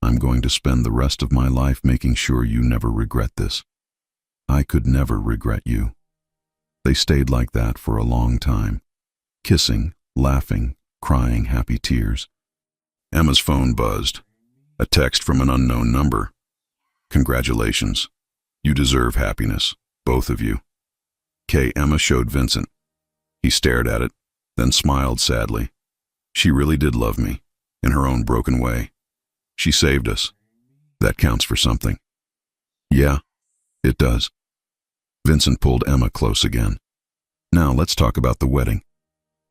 I'm going to spend the rest of my life making sure you never regret this. I could never regret you. They stayed like that for a long time, kissing, laughing, crying happy tears. Emma's phone buzzed. A text from an unknown number. Congratulations. You deserve happiness, both of you. Emma showed Vincent. He stared at it, then smiled sadly. She really did love me, in her own broken way. She saved us. That counts for something. Yeah, it does. Vincent pulled Emma close again. Now let's talk about the wedding.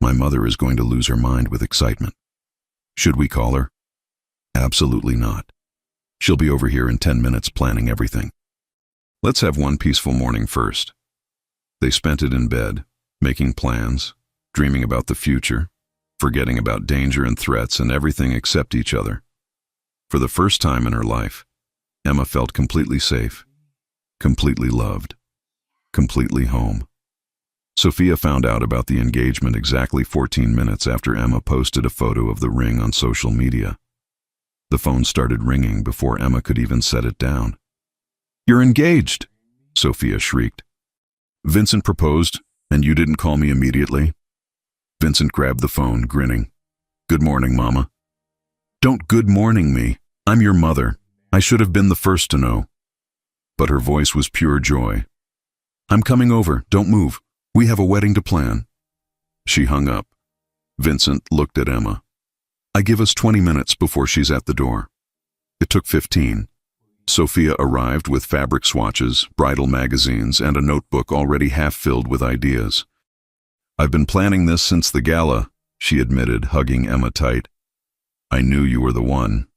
My mother is going to lose her mind with excitement. Should we call her? Absolutely not. She'll be over here in 10 minutes planning everything. Let's have one peaceful morning first. They spent it in bed, making plans, dreaming about the future, forgetting about danger and threats and everything except each other. For the first time in her life, Emma felt completely safe, completely loved, completely home. Sophia found out about the engagement exactly 14 minutes after Emma posted a photo of the ring on social media. The phone started ringing before Emma could even set it down. You're engaged, Sophia shrieked. Vincent proposed, and you didn't call me immediately? Vincent grabbed the phone, grinning. Good morning, Mama. Don't good morning me. I'm your mother. I should have been the first to know. But her voice was pure joy. I'm coming over. Don't move. We have a wedding to plan. She hung up. Vincent looked at Emma. I give us 20 minutes before she's at the door. It took 15. Sophia arrived with fabric swatches, bridal magazines, and a notebook already half filled with ideas. I've been planning this since the gala, she admitted, hugging Emma tight. I knew you were the one.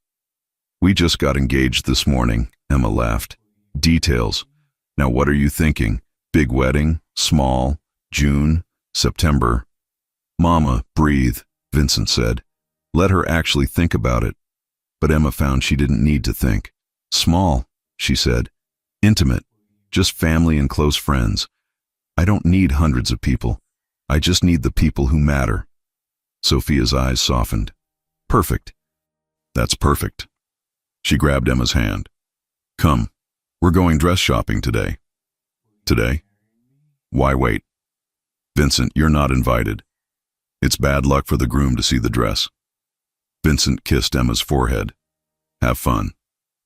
We just got engaged this morning, Emma laughed. Details. Now what are you thinking? Big wedding? Small? June? September? Mama, breathe, Vincent said. Let her actually think about it. But Emma found she didn't need to think. Small, she said. Intimate. Just family and close friends. I don't need hundreds of people. I just need the people who matter. Sophia's eyes softened. Perfect. That's perfect. She grabbed Emma's hand. Come, we're going dress shopping today. Today? Why wait? Vincent, you're not invited. It's bad luck for the groom to see the dress. Vincent kissed Emma's forehead. Have fun.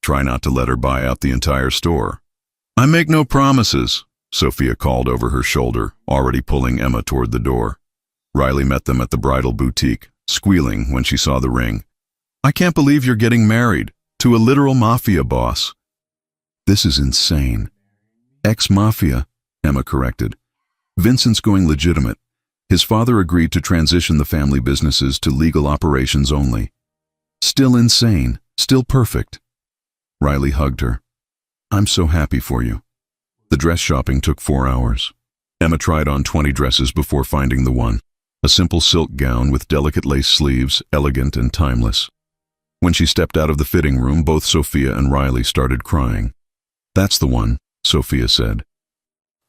Try not to let her buy out the entire store. I make no promises, Sophia called over her shoulder, already pulling Emma toward the door. Riley met them at the bridal boutique, squealing when she saw the ring. I can't believe you're getting married to a literal Mafia boss. This is insane. Ex-Mafia, Emma corrected. Vincent's going legitimate. His father agreed to transition the family businesses to legal operations only. Still insane, still perfect. Riley hugged her. I'm so happy for you. The dress shopping took 4 hours. Emma tried on 20 dresses before finding the one. A simple silk gown with delicate lace sleeves, elegant and timeless. When she stepped out of the fitting room, both Sophia and Riley started crying. That's the one, Sophia said.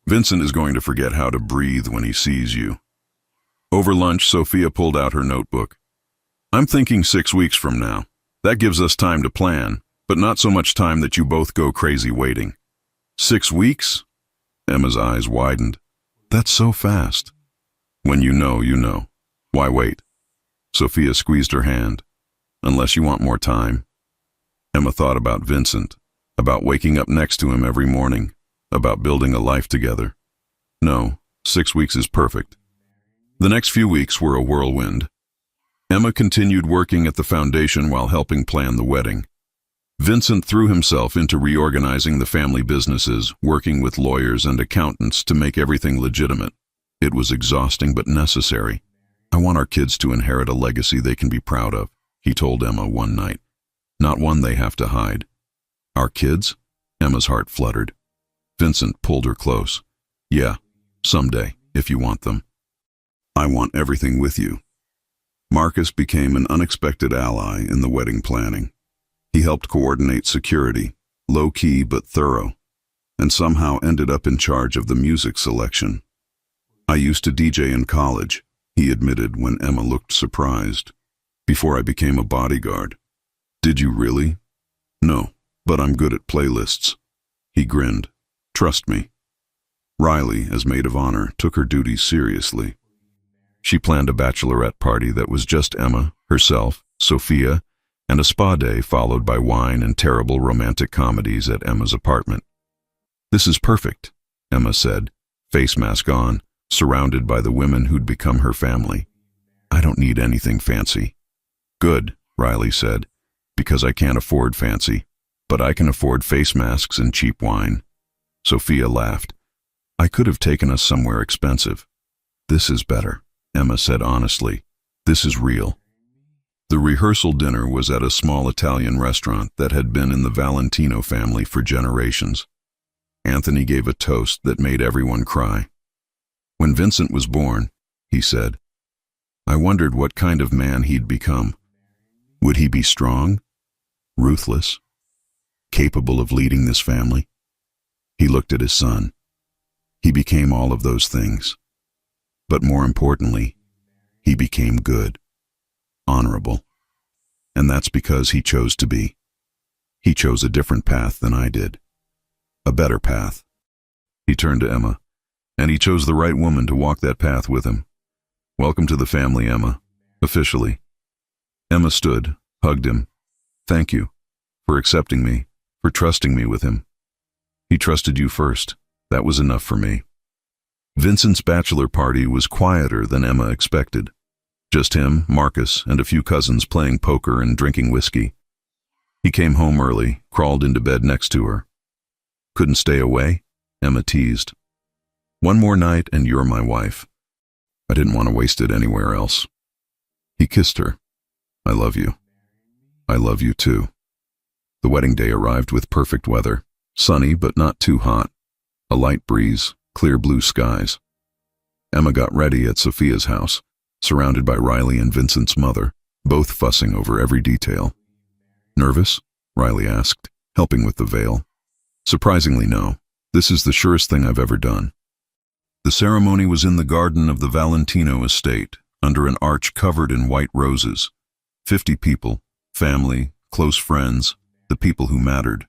Vincent is going to forget how to breathe when he sees you. Over lunch, Sophia pulled out her notebook. I'm thinking 6 weeks from now. That gives us time to plan, but not so much time that you both go crazy waiting. 6 weeks? Emma's eyes widened. That's so fast. When you know, you know. Why wait? Sophia squeezed her hand. Unless you want more time. Emma thought about Vincent, about waking up next to him every morning, about building a life together. No, 6 weeks is perfect. The next few weeks were a whirlwind. Emma continued working at the foundation while helping plan the wedding. Vincent threw himself into reorganizing the family businesses, working with lawyers and accountants to make everything legitimate. It was exhausting but necessary. "I want our kids to inherit a legacy they can be proud of," he told Emma one night. "Not one they have to hide." "Our kids?" Emma's heart fluttered. Vincent pulled her close. "Yeah, someday, if you want them. I want everything with you." Marcus became an unexpected ally in the wedding planning. He helped coordinate security, low-key but thorough, and somehow ended up in charge of the music selection. "I used to DJ in college," he admitted when Emma looked surprised, "before I became a bodyguard." "Did you really?" "No, but I'm good at playlists." He grinned. "Trust me." Riley, as maid of honor, took her duties seriously. She planned a bachelorette party that was just Emma, herself, Sophia, and a spa day followed by wine and terrible romantic comedies at Emma's apartment. "This is perfect," Emma said, face mask on, surrounded by the women who'd become her family. "I don't need anything fancy." "Good," Riley said, "because I can't afford fancy, but I can afford face masks and cheap wine." Sophia laughed. "I could have taken us somewhere expensive." "This is better," Emma said honestly. "This is real." The rehearsal dinner was at a small Italian restaurant that had been in the Valentino family for generations. Anthony gave a toast that made everyone cry. "When Vincent was born," he said, "I wondered what kind of man he'd become. Would he be strong, ruthless, capable of leading this family?" He looked at his son. He became all of those things. But more importantly, he became good, honorable. And that's because he chose to be. He chose a different path than I did. A better path. He turned to Emma, and he chose the right woman to walk that path with him. "Welcome to the family, Emma, officially." Emma stood, hugged him. "Thank you for accepting me, for trusting me with him. He trusted you first. That was enough for me." Vincent's bachelor party was quieter than Emma expected. Just him, Marcus, and a few cousins playing poker and drinking whiskey. He came home early, crawled into bed next to her. "Couldn't stay away?" Emma teased. "One more night and you're my wife." I didn't want to waste it anywhere else. He kissed her. "I love you." "I love you too." The wedding day arrived with perfect weather, sunny but not too hot, a light breeze, clear blue skies. Emma got ready at Sophia's house, surrounded by Riley and Vincent's mother, both fussing over every detail. "Nervous?" Riley asked, helping with the veil. "Surprisingly, no. This is the surest thing I've ever done." The ceremony was in the garden of the Valentino estate, under an arch covered in white roses. 50 people, family, close friends, the people who mattered.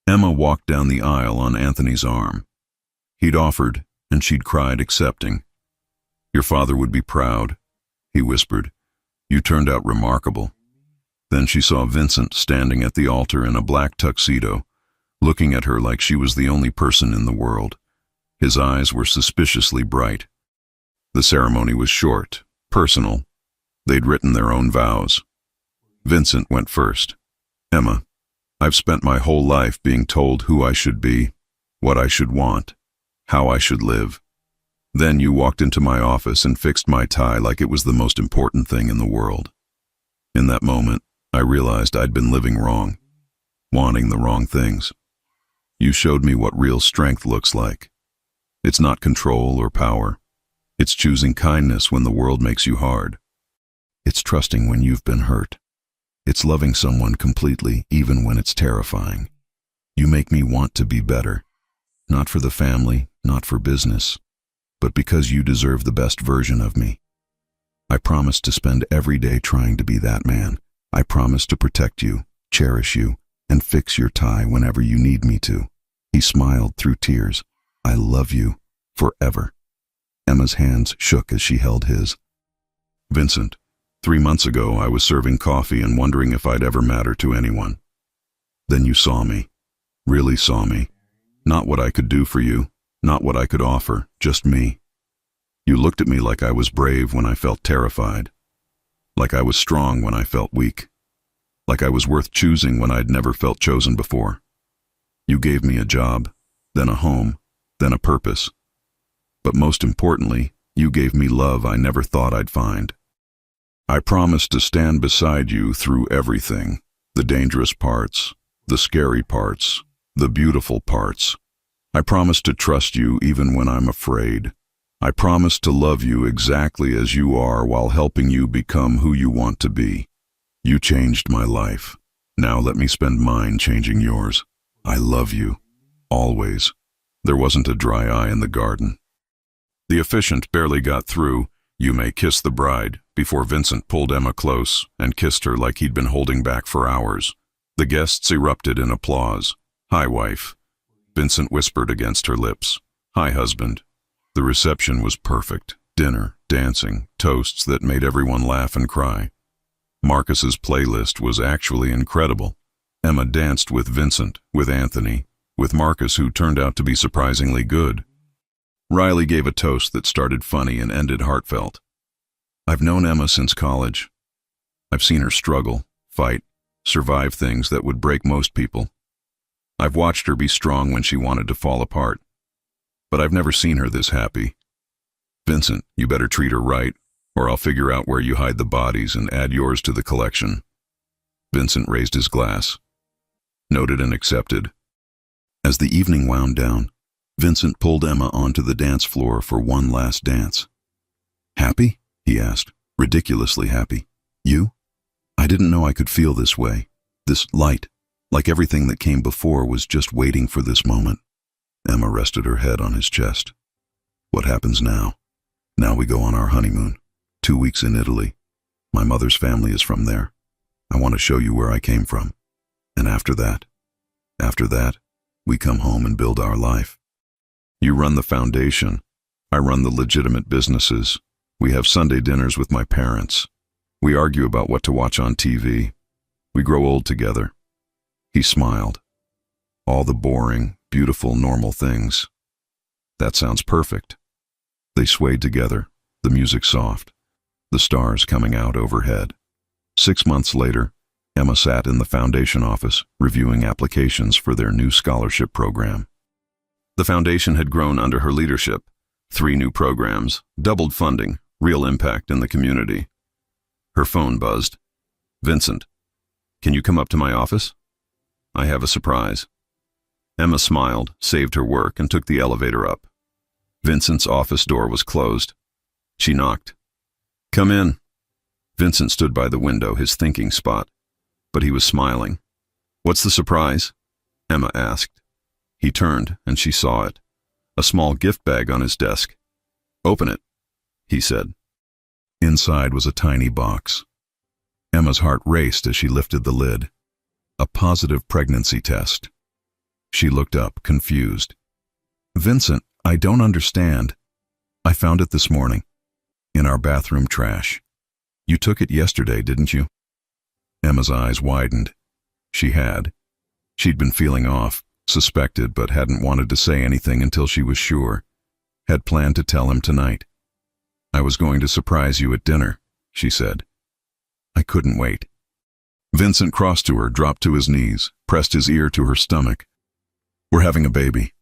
Emma walked down the aisle on Anthony's arm. He'd offered, and she'd cried accepting. "Your father would be proud," he whispered. "You turned out remarkable." Then she saw Vincent standing at the altar in a black tuxedo, looking at her like she was the only person in the world. His eyes were suspiciously bright. The ceremony was short, personal. They'd written their own vows. Vincent went first. "Emma, I've spent my whole life being told who I should be, what I should want, how I should live. Then you walked into my office and fixed my tie like it was the most important thing in the world. In that moment, I realized I'd been living wrong, wanting the wrong things. You showed me what real strength looks like. It's not control or power. It's choosing kindness when the world makes you hard. It's trusting when you've been hurt. It's loving someone completely, even when it's terrifying. You make me want to be better. Not for the family, not for business, but because you deserve the best version of me. I promise to spend every day trying to be that man. I promise to protect you, cherish you, and fix your tie whenever you need me to." He smiled through tears. "I love you, forever." Emma's hands shook as she held his. "Vincent, 3 months ago I was serving coffee and wondering if I'd ever matter to anyone. Then you saw me, really saw me. Not what I could do for you, not what I could offer, just me. You looked at me like I was brave when I felt terrified, like I was strong when I felt weak, like I was worth choosing when I'd never felt chosen before. You gave me a job, then a home, then a purpose. But most importantly, you gave me love I never thought I'd find. I promised to stand beside you through everything, the dangerous parts, the scary parts, the beautiful parts. I promised to trust you even when I'm afraid. I promise to love you exactly as you are while helping you become who you want to be. You changed my life. Now let me spend mine changing yours. I love you. Always. There wasn't a dry eye in the garden. The officiant barely got through, "You may kiss the bride," before Vincent pulled Emma close and kissed her like he'd been holding back for hours. The guests erupted in applause. "Hi, wife," Vincent whispered against her lips. "Hi, husband." The reception was perfect. Dinner, dancing, toasts that made everyone laugh and cry. Marcus's playlist was actually incredible. Emma danced with Vincent, with Anthony, with Marcus, who turned out to be surprisingly good. Riley gave a toast that started funny and ended heartfelt. "I've known Emma since college. I've seen her struggle, fight, survive things that would break most people. I've watched her be strong when she wanted to fall apart. But I've never seen her this happy. Vincent, you better treat her right, or I'll figure out where you hide the bodies and add yours to the collection." Vincent raised his glass. Noted and accepted. As the evening wound down, Vincent pulled Emma onto the dance floor for one last dance. "Happy?" he asked. "Ridiculously happy. You? I didn't know I could feel this way. This light, like everything that came before, was just waiting for this moment." Emma rested her head on his chest. "What happens now? Now we go on our honeymoon. 2 weeks in Italy. My mother's family is from there. I want to show you where I came from. And after that, we come home and build our life. You run the foundation. I run the legitimate businesses. We have Sunday dinners with my parents. We argue about what to watch on TV. We grow old together." He smiled. "All the boring, beautiful, normal things. That sounds perfect." They swayed together, the music soft, the stars coming out overhead. 6 months later, Emma sat in the foundation office, reviewing applications for their new scholarship program. The foundation had grown under her leadership. 3 new programs, doubled funding, real impact in the community. Her phone buzzed. "Vincent, can you come up to my office? I have a surprise." Emma smiled, saved her work, and took the elevator up. Vincent's office door was closed. She knocked. "Come in." Vincent stood by the window, his thinking spot, but he was smiling. "What's the surprise?" Emma asked. He turned, and she saw it. A small gift bag on his desk. "Open it," he said. Inside was a tiny box. Emma's heart raced as she lifted the lid. A positive pregnancy test. She looked up, confused. "Vincent, I don't understand. I found it this morning. In our bathroom trash. You took it yesterday, didn't you?" Emma's eyes widened. She had. She'd been feeling off, suspected, but hadn't wanted to say anything until she was sure. Had planned to tell him tonight. "I was going to surprise you at dinner," she said. "I couldn't wait." Vincent crossed to her, dropped to his knees, pressed his ear to her stomach. "We're having a baby."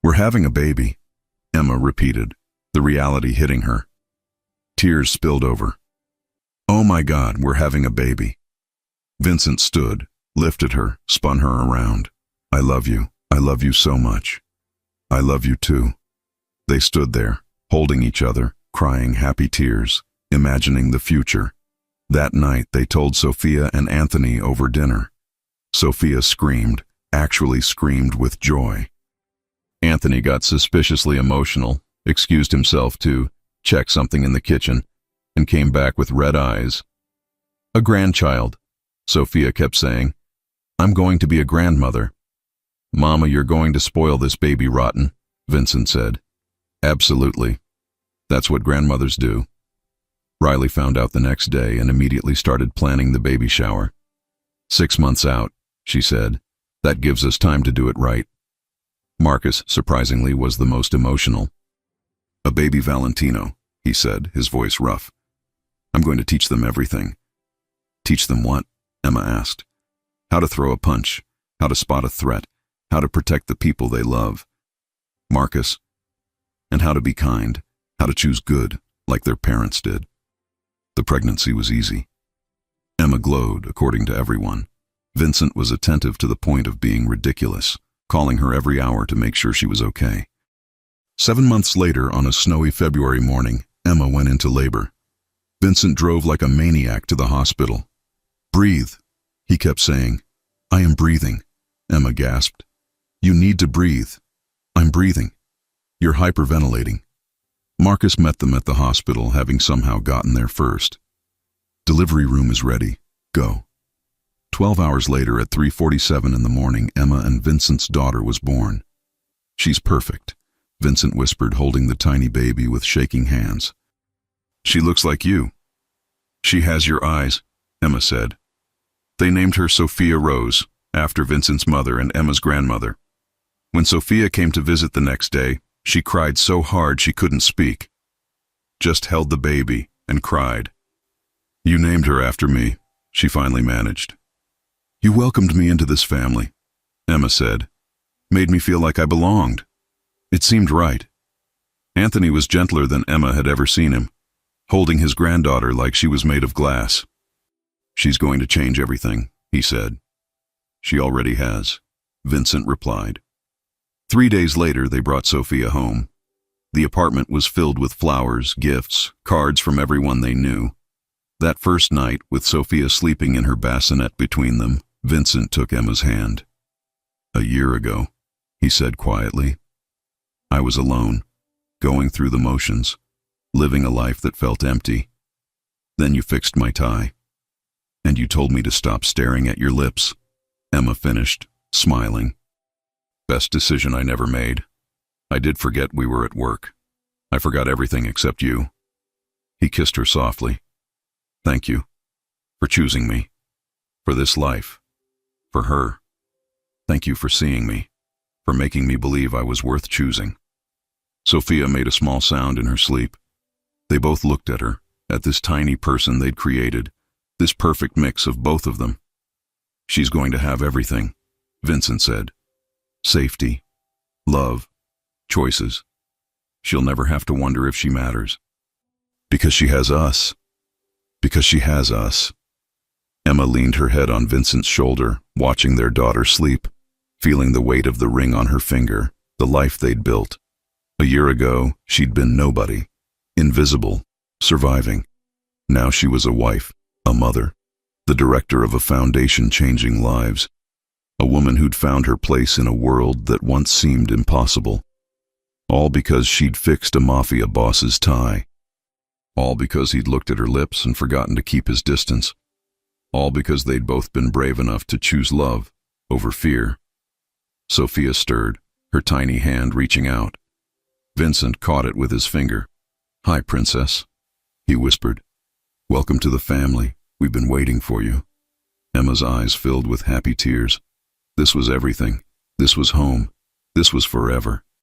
"We're having a baby," Emma repeated, the reality hitting her. Tears spilled over. "Oh my God, we're having a baby." Vincent stood, lifted her, spun her around. "I love you. I love you so much." "I love you too." They stood there, holding each other, crying happy tears, imagining the future. That night they told Sophia and Anthony over dinner. Sophia screamed, actually screamed with joy. Anthony got suspiciously emotional, excused himself to check something in the kitchen, and came back with red eyes. "A grandchild," Sophia kept saying. "I'm going to be a grandmother." "Mama, you're going to spoil this baby rotten," Vincent said. "Absolutely. That's what grandmothers do." Riley found out the next day and immediately started planning the baby shower. 6 months out, she said. "That gives us time to do it right." Marcus, surprisingly, was the most emotional. A baby Valentino, he said, his voice rough. I'm going to teach them everything. Teach them what? Emma asked. How to throw a punch, how to spot a threat, how to protect the people they love. Marcus. And how to be kind, how to choose good, like their parents did. The pregnancy was easy. Emma glowed, according to everyone. Vincent was attentive to the point of being ridiculous, calling her every hour to make sure she was okay. 7 months later, on a snowy February morning, Emma went into labor. Vincent drove like a maniac to the hospital. Breathe, he kept saying. I am breathing, Emma gasped. You need to breathe. I'm breathing. You're hyperventilating. Marcus met them at the hospital, having somehow gotten there first. Delivery room is ready. Go. 12 hours later, at 3:47 in the morning, Emma and Vincent's daughter was born. She's perfect, Vincent whispered, holding the tiny baby with shaking hands. She looks like you. She has your eyes, Emma said. They named her Sophia Rose, after Vincent's mother and Emma's grandmother. When Sophia came to visit the next day, she cried so hard she couldn't speak. Just held the baby and cried. You named her after me, she finally managed. You welcomed me into this family, Emma said. Made me feel like I belonged. It seemed right. Anthony was gentler than Emma had ever seen him, holding his granddaughter like she was made of glass. She's going to change everything, he said. She already has, Vincent replied. 3 days later, they brought Sophia home. The apartment was filled with flowers, gifts, cards from everyone they knew. That first night, with Sophia sleeping in her bassinet between them, Vincent took Emma's hand. A year ago, he said quietly. I was alone, going through the motions, living a life that felt empty. Then you fixed my tie. And you told me to stop staring at your lips, Emma finished, smiling. Best decision I never made. I did forget we were at work. I forgot everything except you. He kissed her softly. Thank you. For choosing me. For this life. For her. Thank you for seeing me. For making me believe I was worth choosing. Sophia made a small sound in her sleep. They both looked at her, at this tiny person they'd created, this perfect mix of both of them. She's going to have everything, Vincent said. Safety, love, choices. She'll never have to wonder if she matters. Because she has us. Because she has us. Emma leaned her head on Vincent's shoulder, watching their daughter sleep, feeling the weight of the ring on her finger, the life they'd built. A year ago, she'd been nobody, invisible, surviving. Now she was a wife, a mother, the director of a foundation changing lives, a woman who'd found her place in a world that once seemed impossible. All because she'd fixed a Mafia boss's tie. All because he'd looked at her lips and forgotten to keep his distance. All because they'd both been brave enough to choose love over fear. Sophia stirred, her tiny hand reaching out. Vincent caught it with his finger. Hi, Princess, he whispered. Welcome to the family. We've been waiting for you. Emma's eyes filled with happy tears. This was everything. This was home. This was forever.